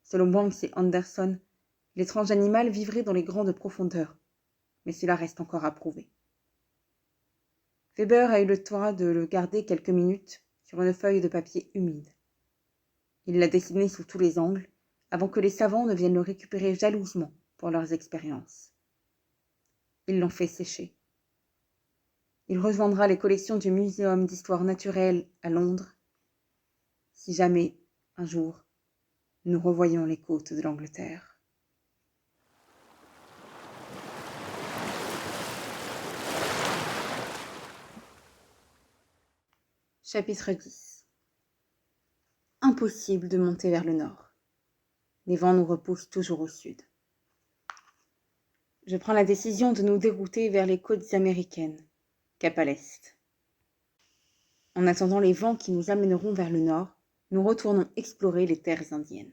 Selon Banks et Anderson, l'étrange animal vivrait dans les grandes profondeurs, mais cela reste encore à prouver. Weber a eu le temps de le garder quelques minutes sur une feuille de papier humide. Il l'a dessiné sous tous les angles, avant que les savants ne viennent le récupérer jalousement pour leurs expériences. Ils l'ont fait sécher. Il rejoindra les collections du Muséum d'histoire naturelle à Londres, si jamais, un jour, nous revoyons les côtes de l'Angleterre. Chapitre 10. Impossible de monter vers le nord. Les vents nous repoussent toujours au sud. Je prends la décision de nous dérouter vers les côtes américaines, cap à l'est. En attendant les vents qui nous amèneront vers le nord, nous retournons explorer les terres indiennes.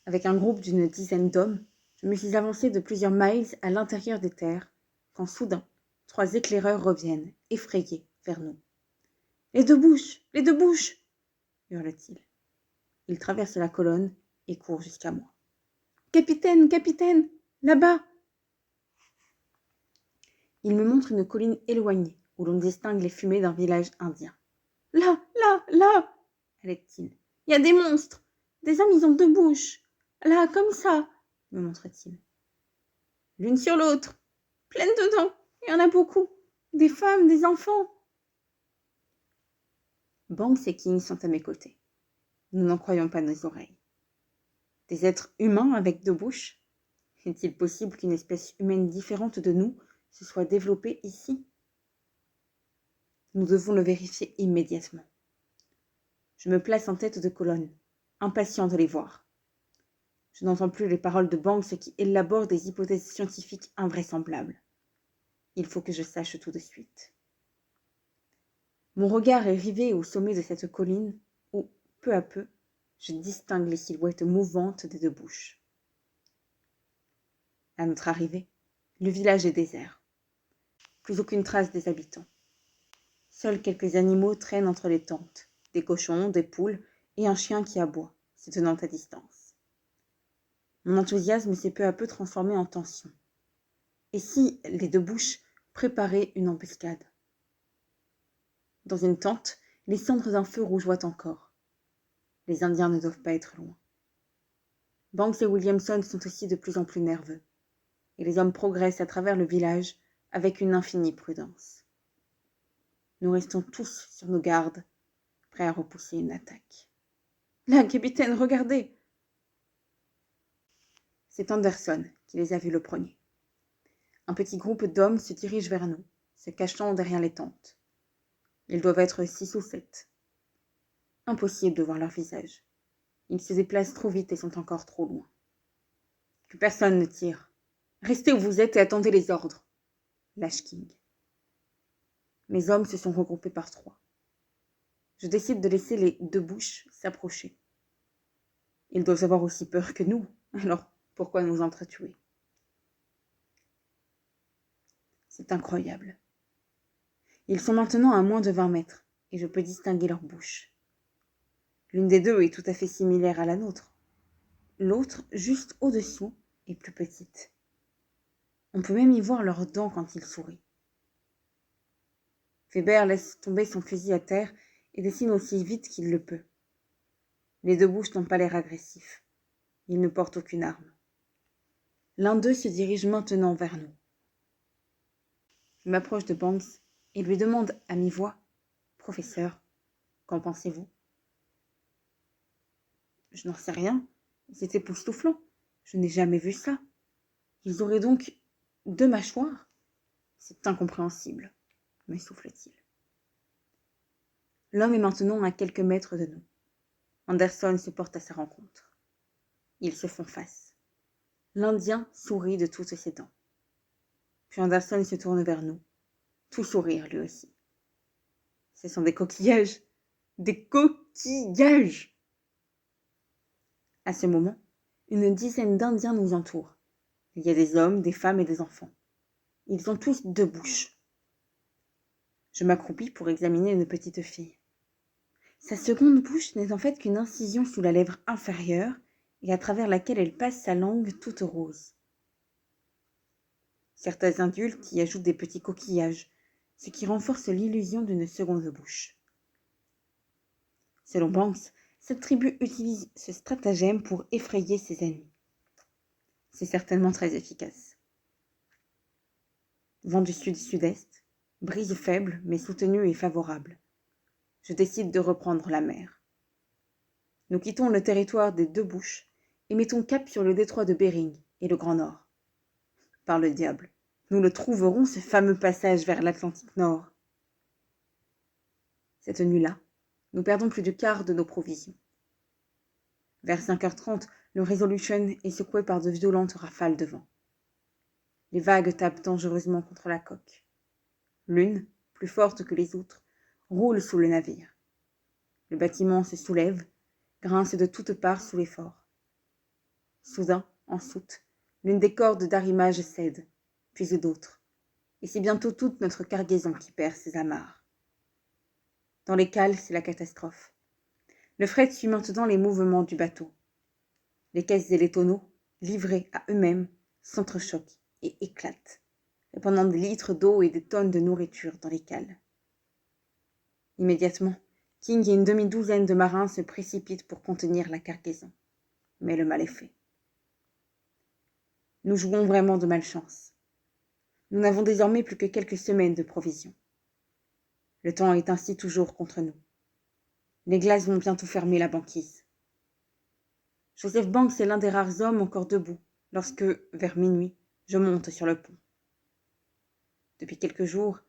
Avec un groupe d'une dizaine d'hommes, je me suis avancé de plusieurs miles à l'intérieur des terres, quand soudain, 3 éclaireurs reviennent, effrayés, vers nous. « Les deux bouches! Les deux bouches !» hurle-t-il. Il traverse la colonne et court jusqu'à moi. « Capitaine, capitaine, là-bas !» Il me montre une colline éloignée où l'on distingue les fumées d'un village indien. « Là, là, là !» allait-il. « Il y a des monstres! Des hommes, ils ont 2 bouches! Là, comme ça !» me montre-t-il. « L'une sur l'autre! Pleine dedans! Il y en a beaucoup! Des femmes, des enfants !» Banks et King sont à mes côtés. Nous n'en croyons pas nos oreilles. Des êtres humains avec 2 bouches? Est-il possible qu'une espèce humaine différente de nous se soit développée ici? Nous devons le vérifier immédiatement. Je me place en tête de colonne, impatient de les voir. Je n'entends plus les paroles de Banks qui élabore des hypothèses scientifiques invraisemblables. Il faut que je sache tout de suite. Mon regard est rivé au sommet de cette colline où, peu à peu, je distingue les silhouettes mouvantes des 2 bouches. À notre arrivée, le village est désert. Plus aucune trace des habitants. Seuls quelques animaux traînent entre les tentes, des cochons, des poules et un chien qui aboie, se tenant à distance. Mon enthousiasme s'est peu à peu transformé en tension. Et si les 2 bouches préparaient une embuscade? Dans une tente, les cendres d'un feu rougeoient encore. Les Indiens ne doivent pas être loin. Banks et Williamson sont aussi de plus en plus nerveux, et les hommes progressent à travers le village avec une infinie prudence. Nous restons tous sur nos gardes, prêts à repousser une attaque. « Là, capitaine, regardez !» C'est Anderson qui les a vus le premier. Un petit groupe d'hommes se dirige vers nous, se cachant derrière les tentes. Ils doivent être 6 ou 7. Impossible de voir leur visage. Ils se déplacent trop vite et sont encore trop loin. Que personne ne tire. Restez où vous êtes et attendez les ordres, lâche King. Mes hommes se sont regroupés par 3. Je décide de laisser les 2 bouches s'approcher. Ils doivent avoir aussi peur que nous, alors pourquoi nous entretuer? C'est incroyable. Ils sont maintenant à moins de 20 mètres, et je peux distinguer leur bouche. L'une des 2 est tout à fait similaire à la nôtre. L'autre, juste au-dessous, est plus petite. On peut même y voir leurs dents quand ils sourient. Weber laisse tomber son fusil à terre et dessine aussi vite qu'il le peut. Les 2 bouches n'ont pas l'air agressifs. Ils ne portent aucune arme. L'un d'eux se dirige maintenant vers nous. Je m'approche de Banks et lui demande à mi-voix « Professeur, qu'en pensez-vous » ? Je n'en sais rien. C'est époustouflant. Je n'ai jamais vu ça. Ils auraient donc 2 mâchoires ? C'est incompréhensible, me souffle-t-il. L'homme est maintenant à quelques mètres de nous. Anderson se porte à sa rencontre. Ils se font face. L'Indien sourit de toutes ses dents. Puis Anderson se tourne vers nous, tout sourire lui aussi. Ce sont des coquillages. Des coquillages! À ce moment, une dizaine d'Indiens nous entourent. Il y a des hommes, des femmes et des enfants. Ils ont tous 2 bouches. Je m'accroupis pour examiner une petite fille. Sa seconde bouche n'est en fait qu'une incision sous la lèvre inférieure et à travers laquelle elle passe sa langue toute rose. Certains adultes y ajoutent des petits coquillages, ce qui renforce l'illusion d'une seconde bouche. Selon Banks, cette tribu utilise ce stratagème pour effrayer ses ennemis. C'est certainement très efficace. Vent du sud-sud-est, brise faible mais soutenue et favorable. Je décide de reprendre la mer. Nous quittons le territoire des 2 bouches et mettons cap sur le détroit de Bering et le Grand Nord. Par le diable, nous le trouverons, ce fameux passage vers l'Atlantique Nord. Cette nuit-là, nous perdons plus du quart de nos provisions. Vers 5h30, le Resolution est secoué par de violentes rafales de vent. Les vagues tapent dangereusement contre la coque. L'une, plus forte que les autres, roule sous le navire. Le bâtiment se soulève, grince de toutes parts sous l'effort. Soudain, en soute, l'une des cordes d'arrimage cède, puis d'autres, et c'est bientôt toute notre cargaison qui perd ses amarres. Dans les cales, c'est la catastrophe. Le fret suit maintenant les mouvements du bateau. Les caisses et les tonneaux, livrés à eux-mêmes, s'entrechoquent et éclatent, répandant des litres d'eau et des tonnes de nourriture dans les cales. Immédiatement, King et une demi-douzaine de marins se précipitent pour contenir la cargaison. Mais le mal est fait. Nous jouons vraiment de malchance. Nous n'avons désormais plus que quelques semaines de provisions. Le temps est ainsi toujours contre nous. Les glaces vont bientôt fermer la banquise. Joseph Banks est l'un des rares hommes encore debout lorsque, vers minuit, je monte sur le pont. Depuis quelques jours,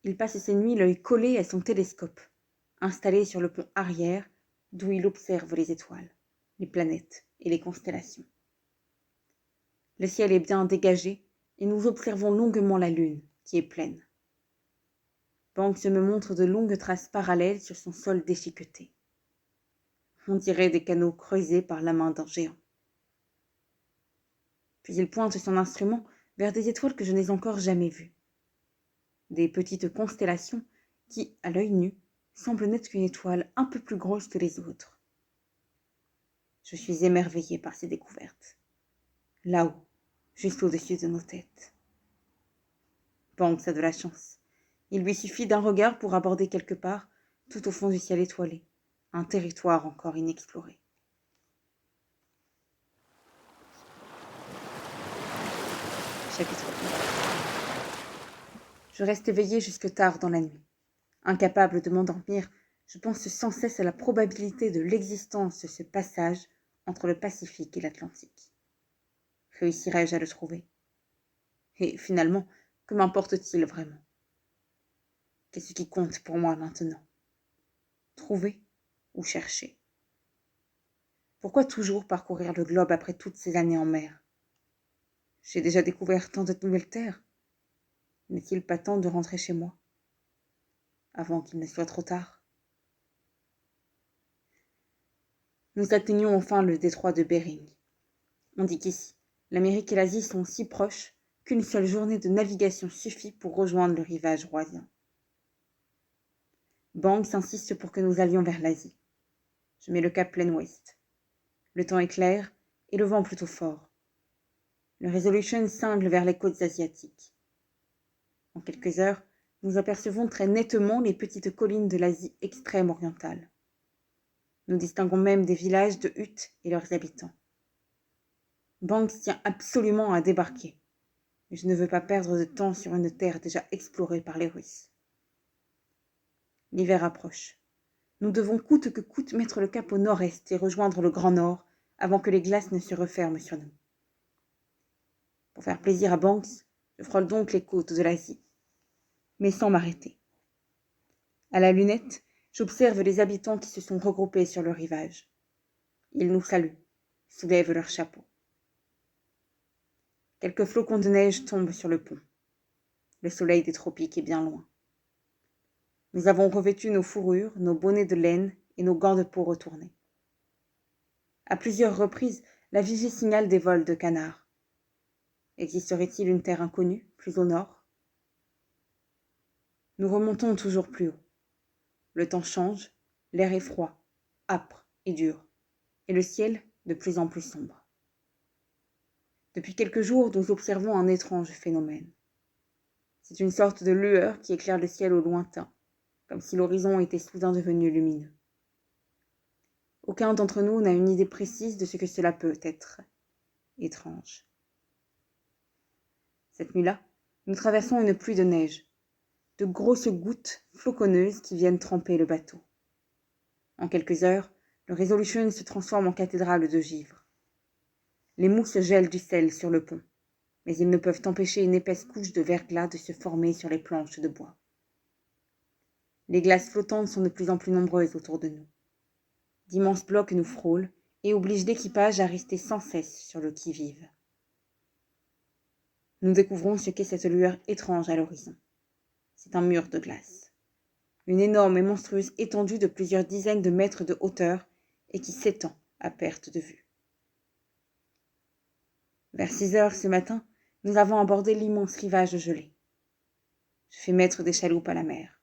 il passe ses nuits l'œil collé à son télescope, installé sur le pont arrière, d'où il observe les étoiles, les planètes et les constellations. Le ciel est bien dégagé et nous observons longuement la lune, qui est pleine. Banks me montre de longues traces parallèles sur son sol déchiqueté. On dirait des canaux creusés par la main d'un géant. Puis il pointe son instrument vers des étoiles que je n'ai encore jamais vues. Des petites constellations qui, à l'œil nu, semblent n'être qu'une étoile un peu plus grosse que les autres. Je suis émerveillée par ces découvertes. Là-haut, juste au-dessus de nos têtes. Banks a de la chance. Il lui suffit d'un regard pour aborder quelque part, tout au fond du ciel étoilé, un territoire encore inexploré. Chapitre 1. Je reste éveillée jusque tard dans la nuit. Incapable de m'endormir, je pense sans cesse à la probabilité de l'existence de ce passage entre le Pacifique et l'Atlantique. Réussirai-je à le trouver? Et finalement, que m'importe-t-il vraiment? Qu'est-ce qui compte pour moi maintenant? Trouver ou chercher? Pourquoi toujours parcourir le globe après toutes ces années en mer? J'ai déjà découvert tant de nouvelles terres. N'est-il pas temps de rentrer chez moi, avant qu'il ne soit trop tard? Nous atteignons enfin le détroit de Bering. On dit qu'ici, l'Amérique et l'Asie sont si proches qu'une seule journée de navigation suffit pour rejoindre le rivage roisien. Banks insiste pour que nous allions vers l'Asie. Je mets le cap plein ouest. Le temps est clair et le vent plutôt fort. Le Resolution cingle vers les côtes asiatiques. En quelques heures, nous apercevons très nettement les petites collines de l'Asie extrême orientale. Nous distinguons même des villages de huttes et leurs habitants. Banks tient absolument à débarquer, mais je ne veux pas perdre de temps sur une terre déjà explorée par les Russes. L'hiver approche. Nous devons coûte que coûte mettre le cap au nord-est et rejoindre le Grand Nord avant que les glaces ne se referment sur nous. Pour faire plaisir à Banks, je frôle donc les côtes de l'Asie, mais sans m'arrêter. À la lunette, j'observe les habitants qui se sont regroupés sur le rivage. Ils nous saluent, soulèvent leurs chapeaux. Quelques flocons de neige tombent sur le pont. Le soleil des tropiques est bien loin. Nous avons revêtu nos fourrures, nos bonnets de laine et nos gants de peau retournés. À plusieurs reprises, la vigie signale des vols de canards. Existerait-il une terre inconnue, plus au nord? Nous remontons toujours plus haut. Le temps change, l'air est froid, âpre et dur, et le ciel de plus en plus sombre. Depuis quelques jours, nous observons un étrange phénomène. C'est une sorte de lueur qui éclaire le ciel au lointain, comme si l'horizon était soudain devenu lumineux. Aucun d'entre nous n'a une idée précise de ce que cela peut être. Étrange. Cette nuit-là, nous traversons une pluie de neige, de grosses gouttes floconneuses qui viennent tremper le bateau. En quelques heures, le Resolution se transforme en cathédrale de givre. Les mousses gèlent du sel sur le pont, mais ils ne peuvent empêcher une épaisse couche de verglas de se former sur les planches de bois. Les glaces flottantes sont de plus en plus nombreuses autour de nous. D'immenses blocs nous frôlent et obligent l'équipage à rester sans cesse sur le qui-vive. Nous découvrons ce qu'est cette lueur étrange à l'horizon. C'est un mur de glace. Une énorme et monstrueuse étendue de plusieurs dizaines de mètres de hauteur et qui s'étend à perte de vue. Vers 6 heures ce matin, nous avons abordé l'immense rivage gelé. Je fais mettre des chaloupes à la mer.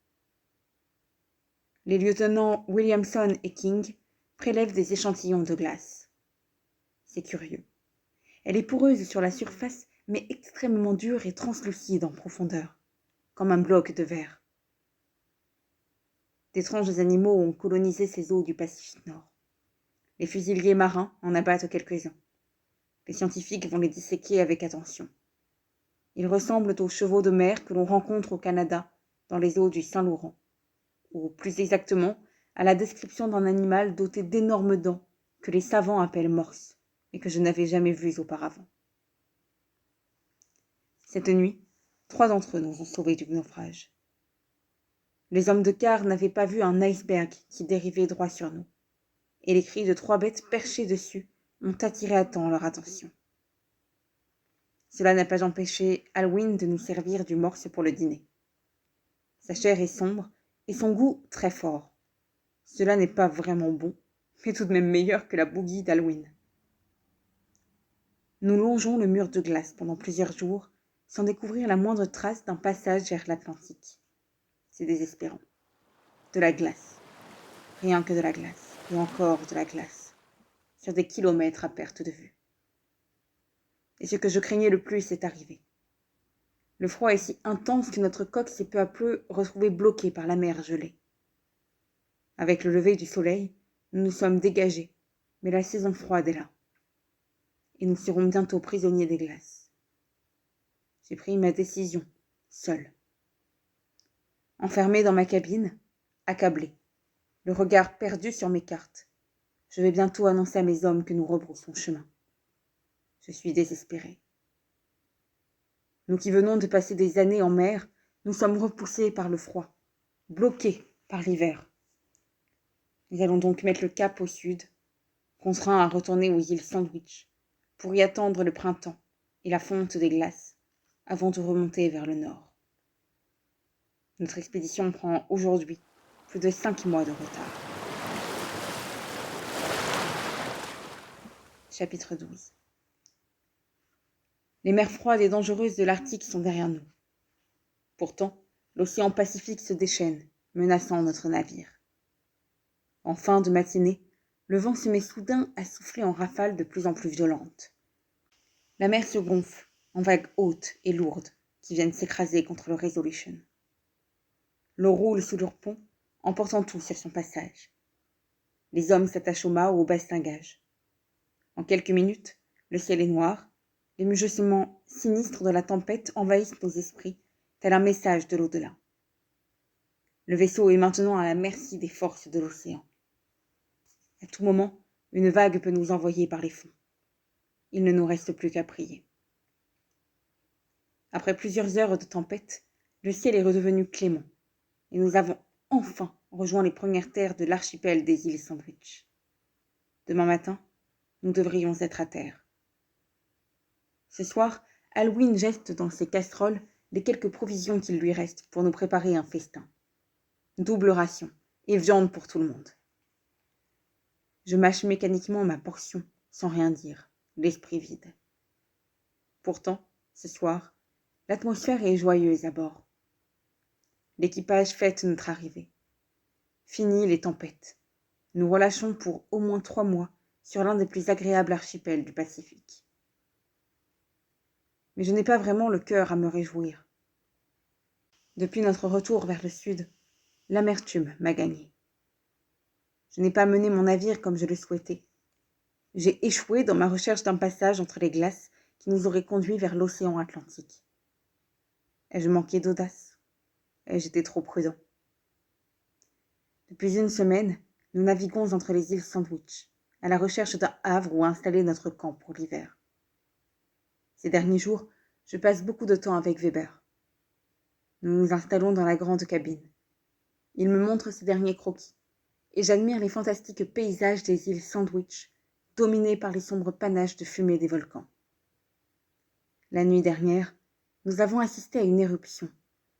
Les lieutenants Williamson et King prélèvent des échantillons de glace. C'est curieux. Elle est poreuse sur la surface, mais extrêmement dure et translucide en profondeur, comme un bloc de verre. D'étranges animaux ont colonisé ces eaux du Pacifique Nord. Les fusiliers marins en abattent quelques-uns. Les scientifiques vont les disséquer avec attention. Ils ressemblent aux chevaux de mer que l'on rencontre au Canada, dans les eaux du Saint-Laurent, ou plus exactement à la description d'un animal doté d'énormes dents que les savants appellent morses, mais que je n'avais jamais vues auparavant. Cette nuit, 3 d'entre eux nous ont sauvés du naufrage. Les hommes de quart n'avaient pas vu un iceberg qui dérivait droit sur nous, et les cris de 3 bêtes perchées dessus ont attiré à temps leur attention. Cela n'a pas empêché Alwyn de nous servir du morse pour le dîner. Sa chair est sombre et son goût très fort. Cela n'est pas vraiment bon, mais tout de même meilleur que la bouillie d'Alwyn. Nous longeons le mur de glace pendant plusieurs jours sans découvrir la moindre trace d'un passage vers l'Atlantique. C'est désespérant. De la glace. Rien que de la glace. Et encore de la glace. Sur des kilomètres à perte de vue. Et ce que je craignais le plus est arrivé. Le froid est si intense que notre coque s'est peu à peu retrouvée bloquée par la mer gelée. Avec le lever du soleil, nous nous sommes dégagés, mais la saison froide est là. Et nous serons bientôt prisonniers des glaces. J'ai pris ma décision, seule. Enfermé dans ma cabine, accablé, le regard perdu sur mes cartes, je vais bientôt annoncer à mes hommes que nous rebroussons chemin. Je suis désespérée. Nous qui venons de passer des années en mer, nous sommes repoussés par le froid, bloqués par l'hiver. Nous allons donc mettre le cap au sud, contraints à retourner aux îles Sandwich, pour y attendre le printemps et la fonte des glaces, avant de remonter vers le nord. Notre expédition prend aujourd'hui plus de 5 mois de retard. Chapitre 12. Les mers froides et dangereuses de l'Arctique sont derrière nous. Pourtant, l'océan Pacifique se déchaîne, menaçant notre navire. En fin de matinée, le vent se met soudain à souffler en rafales de plus en plus violentes. La mer se gonfle en vagues hautes et lourdes qui viennent s'écraser contre le Resolution. L'eau roule sous leur pont, emportant tout sur son passage. Les hommes s'attachent aux mâts ou au bastingage. En quelques minutes, le ciel est noir, les mugissements sinistres de la tempête envahissent nos esprits, tel un message de l'au-delà. Le vaisseau est maintenant à la merci des forces de l'océan. À tout moment, une vague peut nous envoyer par les fonds. Il ne nous reste plus qu'à prier. Après plusieurs heures de tempête, le ciel est redevenu clément, et nous avons enfin rejoint les premières terres de l'archipel des îles Sandwich. Demain matin, nous devrions être à terre. Ce soir, Alwyn jette dans ses casseroles les quelques provisions qu'il lui reste pour nous préparer un festin. Double ration et viande pour tout le monde. Je mâche mécaniquement ma portion, sans rien dire, l'esprit vide. Pourtant, ce soir, l'atmosphère est joyeuse à bord. L'équipage fête notre arrivée. Fini les tempêtes. Nous relâchons pour au moins 3 mois sur l'un des plus agréables archipels du Pacifique. Mais je n'ai pas vraiment le cœur à me réjouir. Depuis notre retour vers le sud, l'amertume m'a gagné. Je n'ai pas mené mon navire comme je le souhaitais. J'ai échoué dans ma recherche d'un passage entre les glaces qui nous aurait conduits vers l'océan Atlantique. Ai-je manqué d'audace? Ai-je été trop prudent? Depuis une semaine, nous naviguons entre les îles Sandwich, à la recherche d'un havre où installer notre camp pour l'hiver. Ces derniers jours, je passe beaucoup de temps avec Weber. Nous nous installons dans la grande cabine. Il me montre ses derniers croquis, et j'admire les fantastiques paysages des îles Sandwich, dominés par les sombres panaches de fumée des volcans. La nuit dernière, nous avons assisté à une éruption,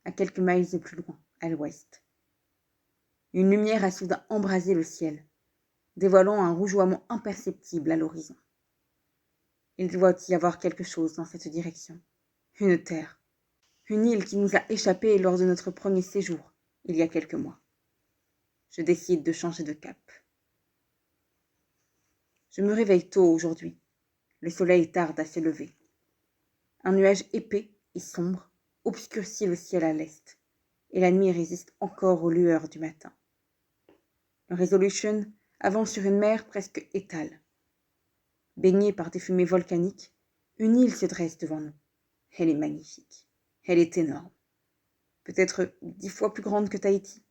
à quelques miles plus loin, à l'ouest. Une lumière a soudain embrasé le ciel, dévoilant un rougeoiement imperceptible à l'horizon. Il doit y avoir quelque chose dans cette direction. Une terre. Une île qui nous a échappé lors de notre premier séjour, il y a quelques mois. Je décide de changer de cap. Je me réveille tôt aujourd'hui. Le soleil tarde à se lever. Un nuage épais et sombre obscurcit le ciel à l'est, et la nuit résiste encore aux lueurs du matin. Le Resolution avance sur une mer presque étale. Baignée par des fumées volcaniques, une île se dresse devant nous. Elle est magnifique. Elle est énorme. Peut-être 10 fois plus grande que Tahiti.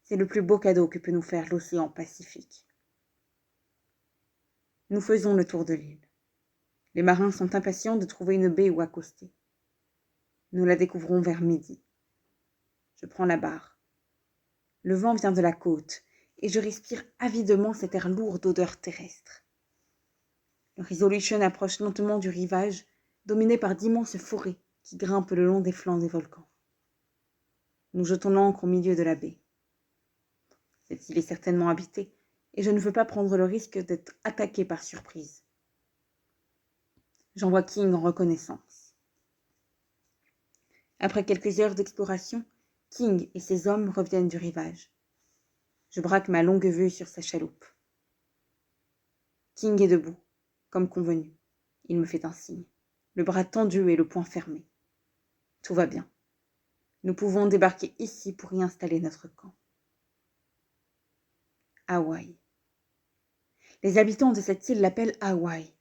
C'est le plus beau cadeau que peut nous faire l'océan Pacifique. Nous faisons le tour de l'île. Les marins sont impatients de trouver une baie où accoster. Nous la découvrons vers midi. Je prends la barre. Le vent vient de la côte, et je respire avidement cet air lourd d'odeur terrestre. Le Resolution approche lentement du rivage, dominé par d'immenses forêts qui grimpent le long des flancs des volcans. Nous jetons l'ancre au milieu de la baie. Cette île est certainement habitée, et je ne veux pas prendre le risque d'être attaqué par surprise. J'envoie King en reconnaissance. Après quelques heures d'exploration, King et ses hommes reviennent du rivage. Je braque ma longue vue sur sa chaloupe. King est debout, comme convenu. Il me fait un signe, le bras tendu et le poing fermé. Tout va bien. Nous pouvons débarquer ici pour y installer notre camp. Hawaï. Les habitants de cette île l'appellent Hawaï.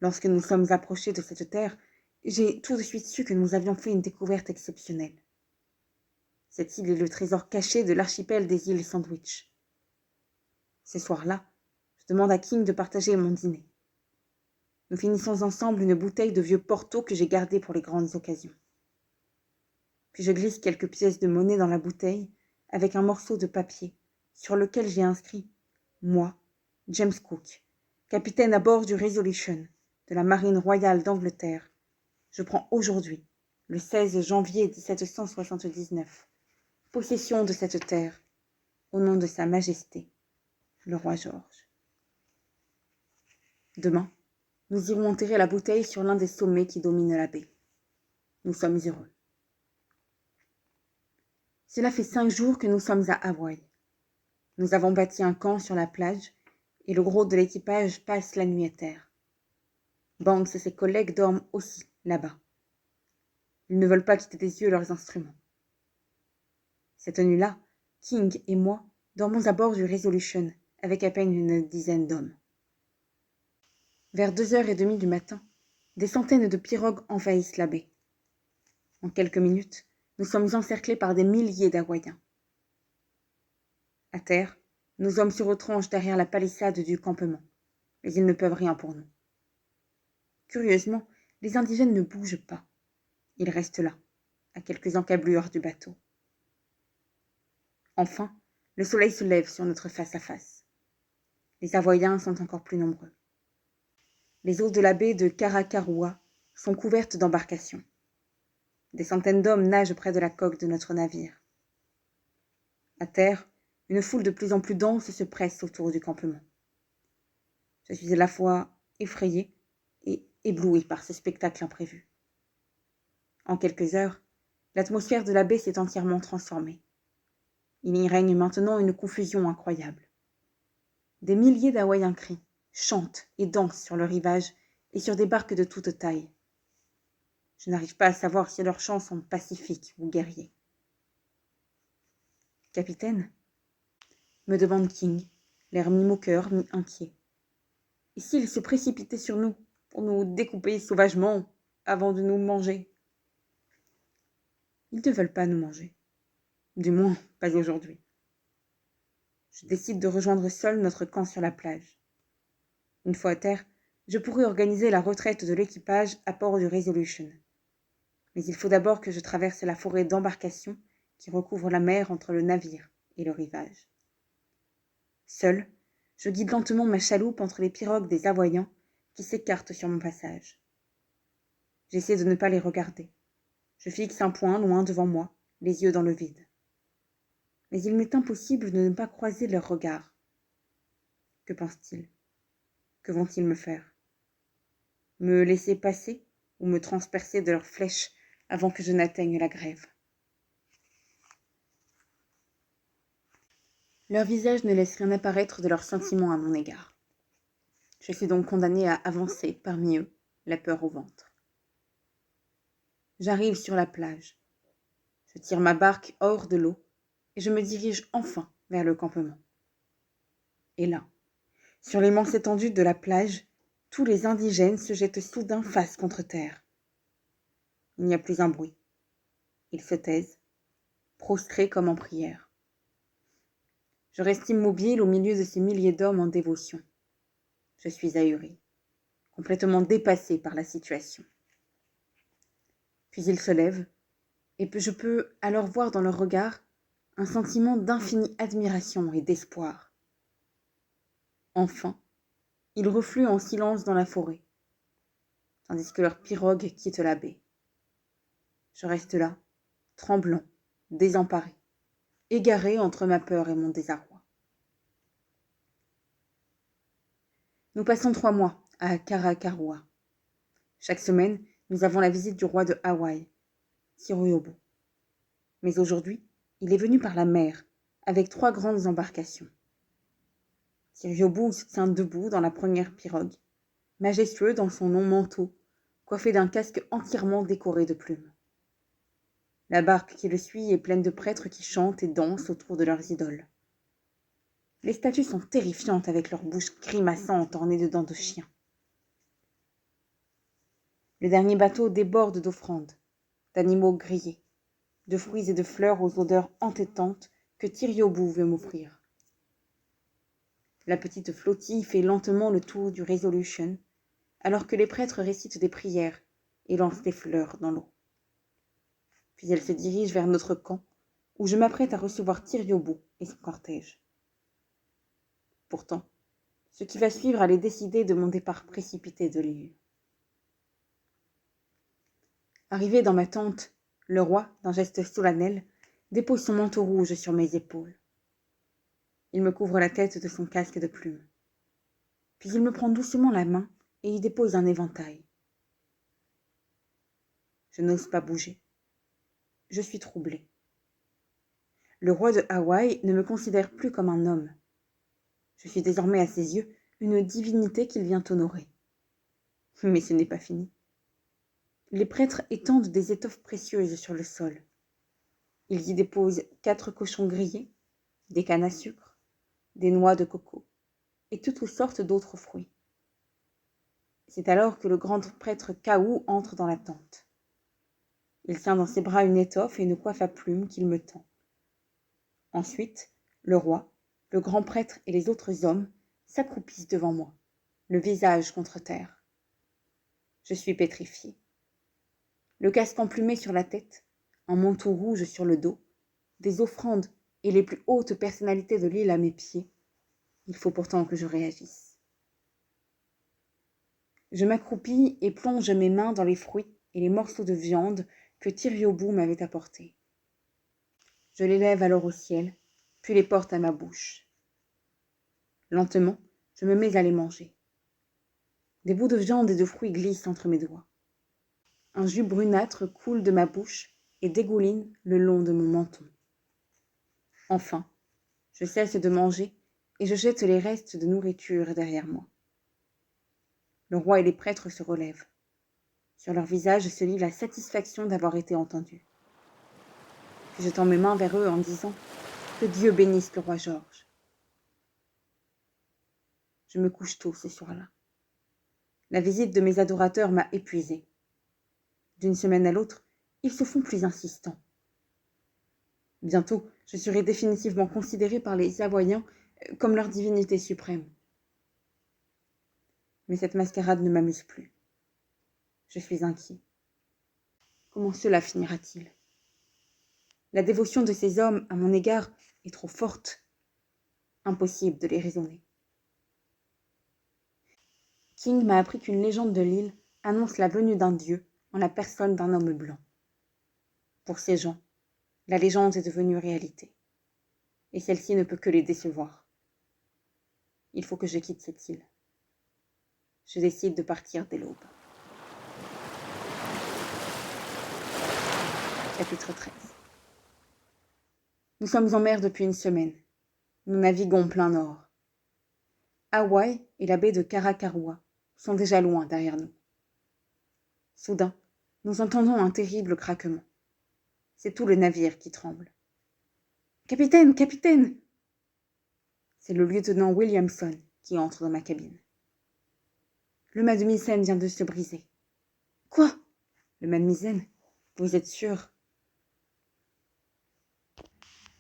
Lorsque nous sommes approchés de cette terre, j'ai tout de suite su que nous avions fait une découverte exceptionnelle. Cette île est le trésor caché de l'archipel des îles Sandwich. Ce soir-là, je demande à King de partager mon dîner. Nous finissons ensemble une bouteille de vieux Porto que j'ai gardée pour les grandes occasions. Puis je glisse quelques pièces de monnaie dans la bouteille avec un morceau de papier sur lequel j'ai inscrit « Moi, James Cook, capitaine à bord du Resolution, de la Marine royale d'Angleterre. Je prends aujourd'hui, le 16 janvier 1779, possession de cette terre, au nom de Sa Majesté, le roi George. Demain, nous irons enterrer la bouteille sur l'un des sommets qui dominent la baie. Nous sommes heureux. Cela fait 5 jours que nous sommes à Hawaï. Nous avons bâti un camp sur la plage et le gros de l'équipage passe la nuit à terre. Banks et ses collègues dorment aussi là-bas. Ils ne veulent pas quitter des yeux leurs instruments. Cette nuit-là, King et moi dormons à bord du Resolution avec à peine une dizaine d'hommes. Vers 2h30 du matin, des centaines de pirogues envahissent la baie. En quelques minutes, nous sommes encerclés par des milliers d'Hawaïens. À terre, nos hommes se retranchent derrière la palissade du campement, mais ils ne peuvent rien pour nous. Curieusement, les indigènes ne bougent pas. Ils restent là, à quelques encablures du bateau. Enfin, le soleil se lève sur notre face-à-face. Les Hawaïens sont encore plus nombreux. Les eaux de la baie de Karakarua sont couvertes d'embarcations. Des centaines d'hommes nagent près de la coque de notre navire. À terre, une foule de plus en plus dense se presse autour du campement. Je suis à la fois effrayée et éblouie par ce spectacle imprévu. En quelques heures, l'atmosphère de la baie s'est entièrement transformée. Il y règne maintenant une confusion incroyable. Des milliers d'Hawaïens crient, chantent et dansent sur le rivage et sur des barques de toute taille. Je n'arrive pas à savoir si leurs chants sont pacifiques ou guerriers. « Capitaine ?» me demande King, l'air mi-moqueur, mi-inquiet. « Et s'ils se précipitaient sur nous pour nous découper sauvagement avant de nous manger ?» Ils ne veulent pas nous manger. Du moins, pas aujourd'hui. Je décide de rejoindre seul notre camp sur la plage. Une fois à terre, je pourrai organiser la retraite de l'équipage à bord du Resolution. Mais il faut d'abord que je traverse la forêt d'embarcations qui recouvre la mer entre le navire et le rivage. Seul, je guide lentement ma chaloupe entre les pirogues des Hawaïens qui s'écartent sur mon passage. J'essaie de ne pas les regarder. Je fixe un point loin devant moi, les yeux dans le vide. Mais il m'est impossible de ne pas croiser leurs regards. Que pensent-ils ? Que vont-ils me faire ? Me laisser passer ou me transpercer de leurs flèches avant que je n'atteigne la grève ? Leur visage ne laisse rien apparaître de leurs sentiments à mon égard. Je suis donc condamnée à avancer parmi eux, la peur au ventre. J'arrive sur la plage. Je tire ma barque hors de l'eau et je me dirige enfin vers le campement. Et là, sur l'immense étendue de la plage, tous les indigènes se jettent soudain face contre terre. Il n'y a plus un bruit. Ils se taisent, prostrés comme en prière. Je reste immobile au milieu de ces milliers d'hommes en dévotion. Je suis ahurie, complètement dépassée par la situation. Puis ils se lèvent, et je peux alors voir dans leur regard un sentiment d'infinie admiration et d'espoir. Enfin, ils refluent en silence dans la forêt, tandis que leur pirogue quitte la baie. Je reste là, tremblant, désemparé, égaré entre ma peur et mon désarroi. Nous passons 3 mois à Karakarua. Chaque semaine, nous avons la visite du roi de Hawaï, Tiriobo. Mais aujourd'hui, il est venu par la mer, avec 3 grandes embarcations. Tiriobo se tient debout dans la première pirogue, majestueux dans son long manteau, coiffé d'un casque entièrement décoré de plumes. La barque qui le suit est pleine de prêtres qui chantent et dansent autour de leurs idoles. Les statues sont terrifiantes avec leurs bouches grimaçantes ornées de dents de chien. Le dernier bateau déborde d'offrandes, d'animaux grillés, de fruits et de fleurs aux odeurs entêtantes que Tiriobo veut m'offrir. La petite flottille fait lentement le tour du Resolution, alors que les prêtres récitent des prières et lancent des fleurs dans l'eau. Puis elle se dirige vers notre camp, où je m'apprête à recevoir Tiriobu et son cortège. Pourtant, ce qui va suivre allait décider de mon départ précipité de l'île. Arrivé dans ma tente, le roi, d'un geste solennel, dépose son manteau rouge sur mes épaules. Il me couvre la tête de son casque de plumes. Puis il me prend doucement la main et y dépose un éventail. Je n'ose pas bouger. Je suis troublée. Le roi de Hawaï ne me considère plus comme un homme. Je suis désormais à ses yeux une divinité qu'il vient honorer. Mais ce n'est pas fini. Les prêtres étendent des étoffes précieuses sur le sol. Ils y déposent 4 cochons grillés, des cannes à sucre, des noix de coco et toutes sortes d'autres fruits. C'est alors que le grand prêtre Kaou entre dans la tente. Il tient dans ses bras une étoffe et une coiffe à plumes qu'il me tend. Ensuite, le roi, le grand prêtre et les autres hommes s'accroupissent devant moi, le visage contre terre. Je suis pétrifiée. Le casque emplumé sur la tête, un manteau rouge sur le dos, des offrandes et les plus hautes personnalités de l'île à mes pieds. Il faut pourtant que je réagisse. Je m'accroupis et plonge mes mains dans les fruits et les morceaux de viande que Tiriobu m'avait apportés. Je les lève alors au ciel, puis les porte à ma bouche. Lentement, je me mets à les manger. Des bouts de viande et de fruits glissent entre mes doigts. Un jus brunâtre coule de ma bouche et dégouline le long de mon menton. Enfin, je cesse de manger et je jette les restes de nourriture derrière moi. Le roi et les prêtres se relèvent. Sur leur visage se lit la satisfaction d'avoir été entendus. Puis je tends mes mains vers eux en disant « Que Dieu bénisse le roi Georges ». Je me couche tôt ce soir-là. La visite de mes adorateurs m'a épuisée. D'une semaine à l'autre, ils se font plus insistants. Bientôt, je serai définitivement considérée par les Hawaïens comme leur divinité suprême. Mais cette mascarade ne m'amuse plus. Je suis inquiet. Comment cela finira-t-il ? La dévotion de ces hommes à mon égard est trop forte. Impossible de les raisonner. King m'a appris qu'une légende de l'île annonce la venue d'un dieu en la personne d'un homme blanc. Pour ces gens, la légende est devenue réalité. Et celle-ci ne peut que les décevoir. Il faut que je quitte cette île. Je décide de partir dès l'aube. Chapitre 13. Nous sommes en mer depuis une semaine. Nous naviguons plein nord. Hawaï et la baie de Karakarua sont déjà loin derrière nous. Soudain, nous entendons un terrible craquement. C'est tout le navire qui tremble. « Capitaine, capitaine !» C'est le lieutenant Williamson qui entre dans ma cabine. Le mât de misaine vient de se briser. « Quoi ? Le mât de misaine ? Vous êtes sûr ? »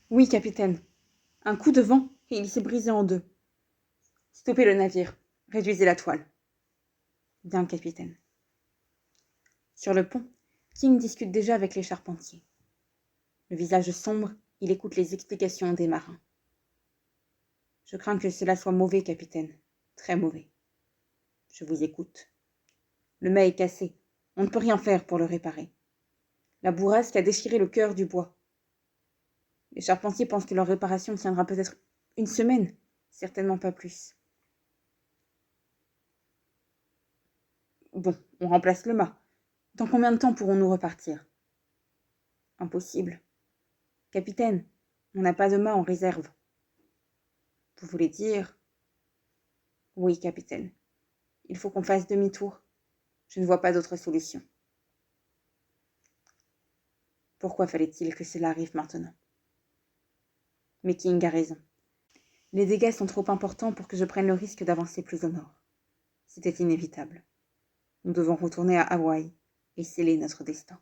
« Oui, capitaine. Un coup de vent et il s'est brisé en deux. Stoppez le navire. Réduisez la toile. » « Bien, capitaine. » Sur le pont, King discute déjà avec les charpentiers. Le visage sombre, il écoute les explications des marins. « Je crains que cela soit mauvais, capitaine. Très mauvais. » « Je vous écoute. » « Le mât est cassé. On ne peut rien faire pour le réparer. La bourrasque a déchiré le cœur du bois. Les charpentiers pensent que leur réparation tiendra peut-être une semaine, certainement pas plus. Bon, on remplace le mât. Dans combien de temps pourrons-nous repartir ? Impossible. Capitaine, on n'a pas de mât en réserve. Vous voulez dire ? Oui, capitaine. Il faut qu'on fasse demi-tour. Je ne vois pas d'autre solution. Pourquoi fallait-il que cela arrive maintenant ? Mais King a raison. Les dégâts sont trop importants pour que je prenne le risque d'avancer plus au nord. C'était inévitable. Nous devons retourner à Hawaï et sceller notre destin.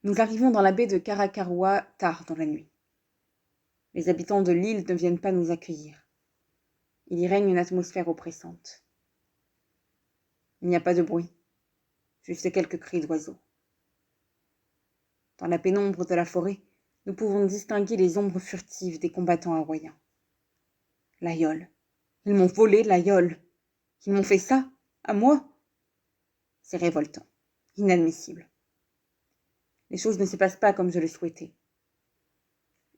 Nous arrivons dans la baie de Karakarua tard dans la nuit. Les habitants de l'île ne viennent pas nous accueillir. Il y règne une atmosphère oppressante. Il n'y a pas de bruit, juste quelques cris d'oiseaux. Dans la pénombre de la forêt, nous pouvons distinguer les ombres furtives des combattants hawaïens. L'aïeul. Ils m'ont volé l'aïeul. Ils m'ont fait ça, à moi. C'est révoltant, inadmissible. Les choses ne se passent pas comme je le souhaitais.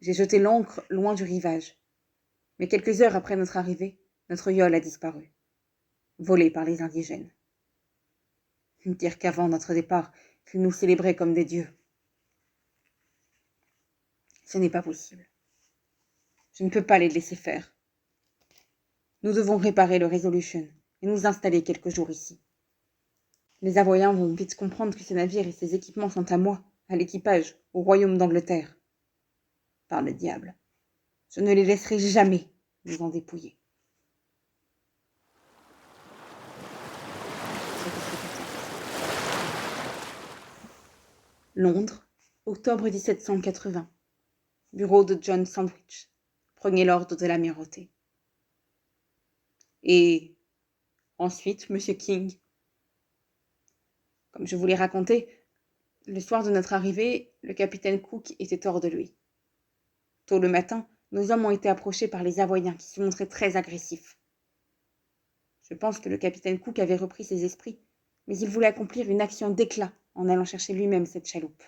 J'ai jeté l'ancre loin du rivage. Mais quelques heures après notre arrivée, notre yole a disparu, volé par les indigènes. Dire qu'avant notre départ, ils nous célébraient comme des dieux. Ce n'est pas possible. Je ne peux pas les laisser faire. Nous devons réparer le Resolution et nous installer quelques jours ici. Les Avoyens vont vite comprendre que ces navires et ces équipements sont à moi, à l'équipage, au royaume d'Angleterre. Par le diable, je ne les laisserai jamais nous en dépouiller. Londres, octobre 1780. Bureau de John Sandwich, premier lord de l'amirauté. Et ensuite, Monsieur King. Comme je vous l'ai raconté, le soir de notre arrivée, le capitaine Cook était hors de lui. Tôt le matin, nos hommes ont été approchés par les Avoyens qui se montraient très agressifs. Je pense que le capitaine Cook avait repris ses esprits, mais il voulait accomplir une action d'éclat en allant chercher lui-même cette chaloupe.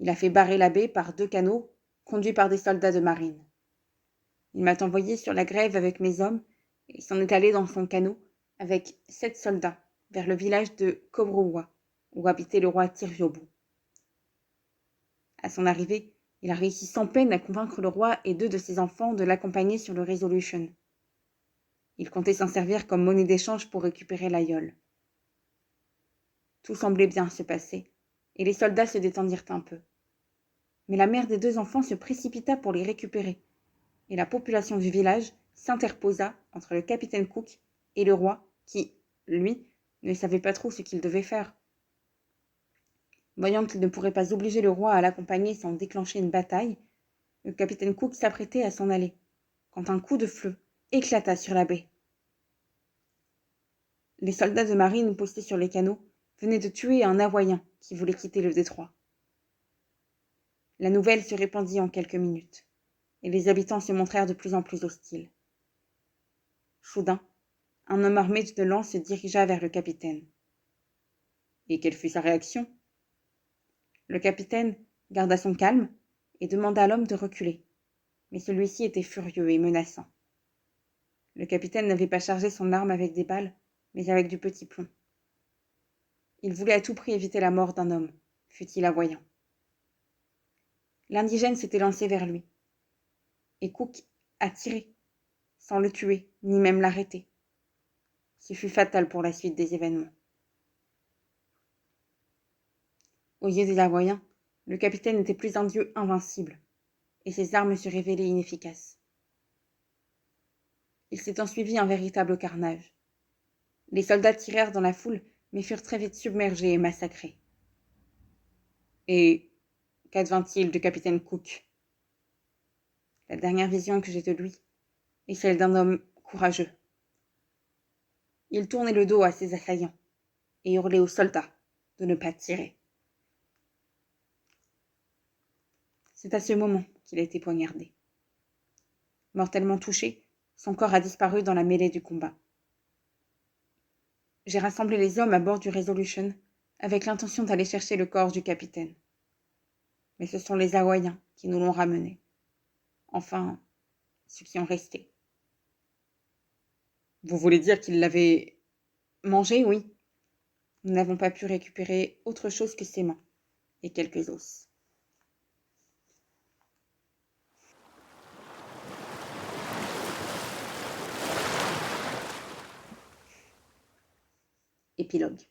Il a fait barrer la baie par 2 canots conduits par des soldats de marine. Il m'a envoyé sur la grève avec mes hommes et s'en est allé dans son canot avec 7 soldats vers le village de Cobrowa, où habitait le roi Tiriobu. À son arrivée, il a réussi sans peine à convaincre le roi et 2 de ses enfants de l'accompagner sur le Resolution. Il comptait s'en servir comme monnaie d'échange pour récupérer l'aïeul. Tout semblait bien se passer, et les soldats se détendirent un peu. Mais la mère des 2 enfants se précipita pour les récupérer, et la population du village s'interposa entre le capitaine Cook et le roi qui, lui, ne savait pas trop ce qu'il devait faire. Voyant qu'il ne pourrait pas obliger le roi à l'accompagner sans déclencher une bataille, le capitaine Cook s'apprêtait à s'en aller, quand un coup de feu éclata sur la baie. Les soldats de marine postés sur les canaux venaient de tuer un Hawaïen qui voulait quitter le détroit. La nouvelle se répandit en quelques minutes, et les habitants se montrèrent de plus en plus hostiles. Soudain, un homme armé d'une lance se dirigea vers le capitaine. Et quelle fut sa réaction ? Le capitaine garda son calme et demanda à l'homme de reculer, mais celui-ci était furieux et menaçant. Le capitaine n'avait pas chargé son arme avec des balles, mais avec du petit plomb. Il voulait à tout prix éviter la mort d'un homme, fût-il hawaïen. L'indigène s'était lancé vers lui, et Cook a tiré, sans le tuer, ni même l'arrêter. Ce fut fatal pour la suite des événements. Aux yeux des Hawaïens, le capitaine n'était plus un dieu invincible, et ses armes se révélaient inefficaces. Il s'est ensuivi un véritable carnage. Les soldats tirèrent dans la foule, mais furent très vite submergés et massacrés. Et qu'advint-il du capitaine Cook ? La dernière vision que j'ai de lui est celle d'un homme courageux. Il tournait le dos à ses assaillants et hurlait aux soldats de ne pas tirer. C'est à ce moment qu'il a été poignardé. Mortellement touché, son corps a disparu dans la mêlée du combat. J'ai rassemblé les hommes à bord du Resolution avec l'intention d'aller chercher le corps du capitaine. Mais ce sont les Hawaïens qui nous l'ont ramené. Enfin, ceux qui ont resté. Vous voulez dire qu'ils l'avaient mangé, oui. Nous n'avons pas pu récupérer autre chose que ses mains et quelques os. Épilogue.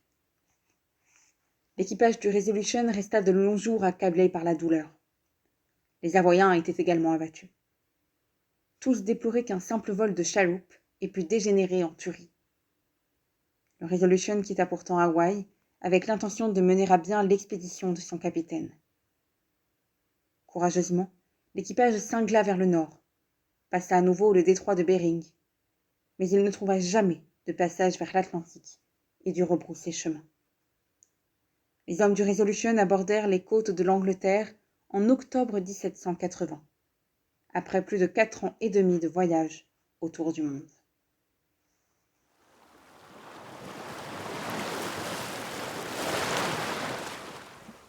L'équipage du Resolution resta de longs jours accablé par la douleur. Les Avoyens étaient également abattus. Tous déploraient qu'un simple vol de chaloupe ait pu dégénérer en tuerie. Le Resolution quitta pourtant Hawaï avec l'intention de mener à bien l'expédition de son capitaine. Courageusement, l'équipage cingla vers le nord, passa à nouveau le détroit de Bering mais il ne trouva jamais de passage vers l'Atlantique et dut rebrousser chemin. Les hommes du Resolution abordèrent les côtes de l'Angleterre en octobre 1780, après plus de 4 ans et demi de voyage autour du monde.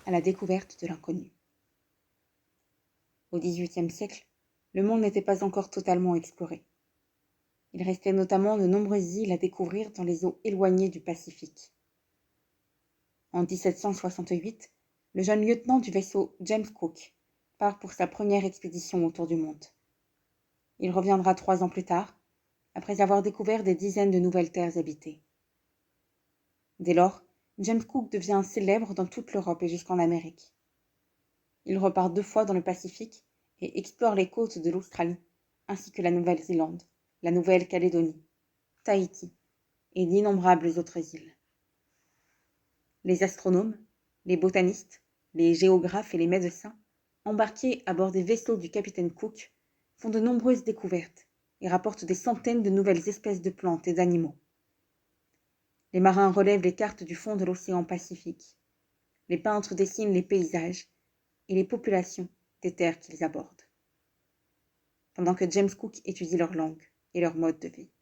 À la découverte de l'inconnu. Au XVIIIe siècle, le monde n'était pas encore totalement exploré. Il restait notamment de nombreuses îles à découvrir dans les eaux éloignées du Pacifique. En 1768, le jeune lieutenant du vaisseau James Cook part pour sa première expédition autour du monde. Il reviendra 3 ans plus tard, après avoir découvert des dizaines de nouvelles terres habitées. Dès lors, James Cook devient célèbre dans toute l'Europe et jusqu'en Amérique. Il repart 2 fois dans le Pacifique et explore les côtes de l'Australie, ainsi que la Nouvelle-Zélande, la Nouvelle-Calédonie, Tahiti et d'innombrables autres îles. Les astronomes, les botanistes, les géographes et les médecins, embarqués à bord des vaisseaux du capitaine Cook, font de nombreuses découvertes et rapportent des centaines de nouvelles espèces de plantes et d'animaux. Les marins relèvent les cartes du fond de l'océan Pacifique. Les peintres dessinent les paysages et les populations des terres qu'ils abordent, pendant que James Cook étudie leur langue et leur mode de vie.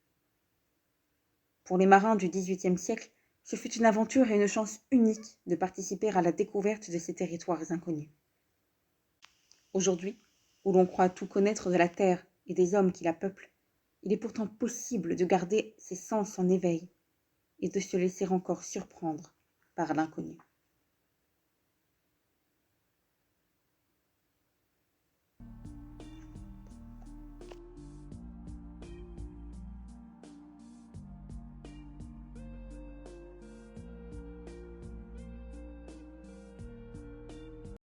Pour les marins du XVIIIe siècle, ce fut une aventure et une chance unique de participer à la découverte de ces territoires inconnus. Aujourd'hui, où l'on croit tout connaître de la terre et des hommes qui la peuplent, il est pourtant possible de garder ses sens en éveil et de se laisser encore surprendre par l'inconnu.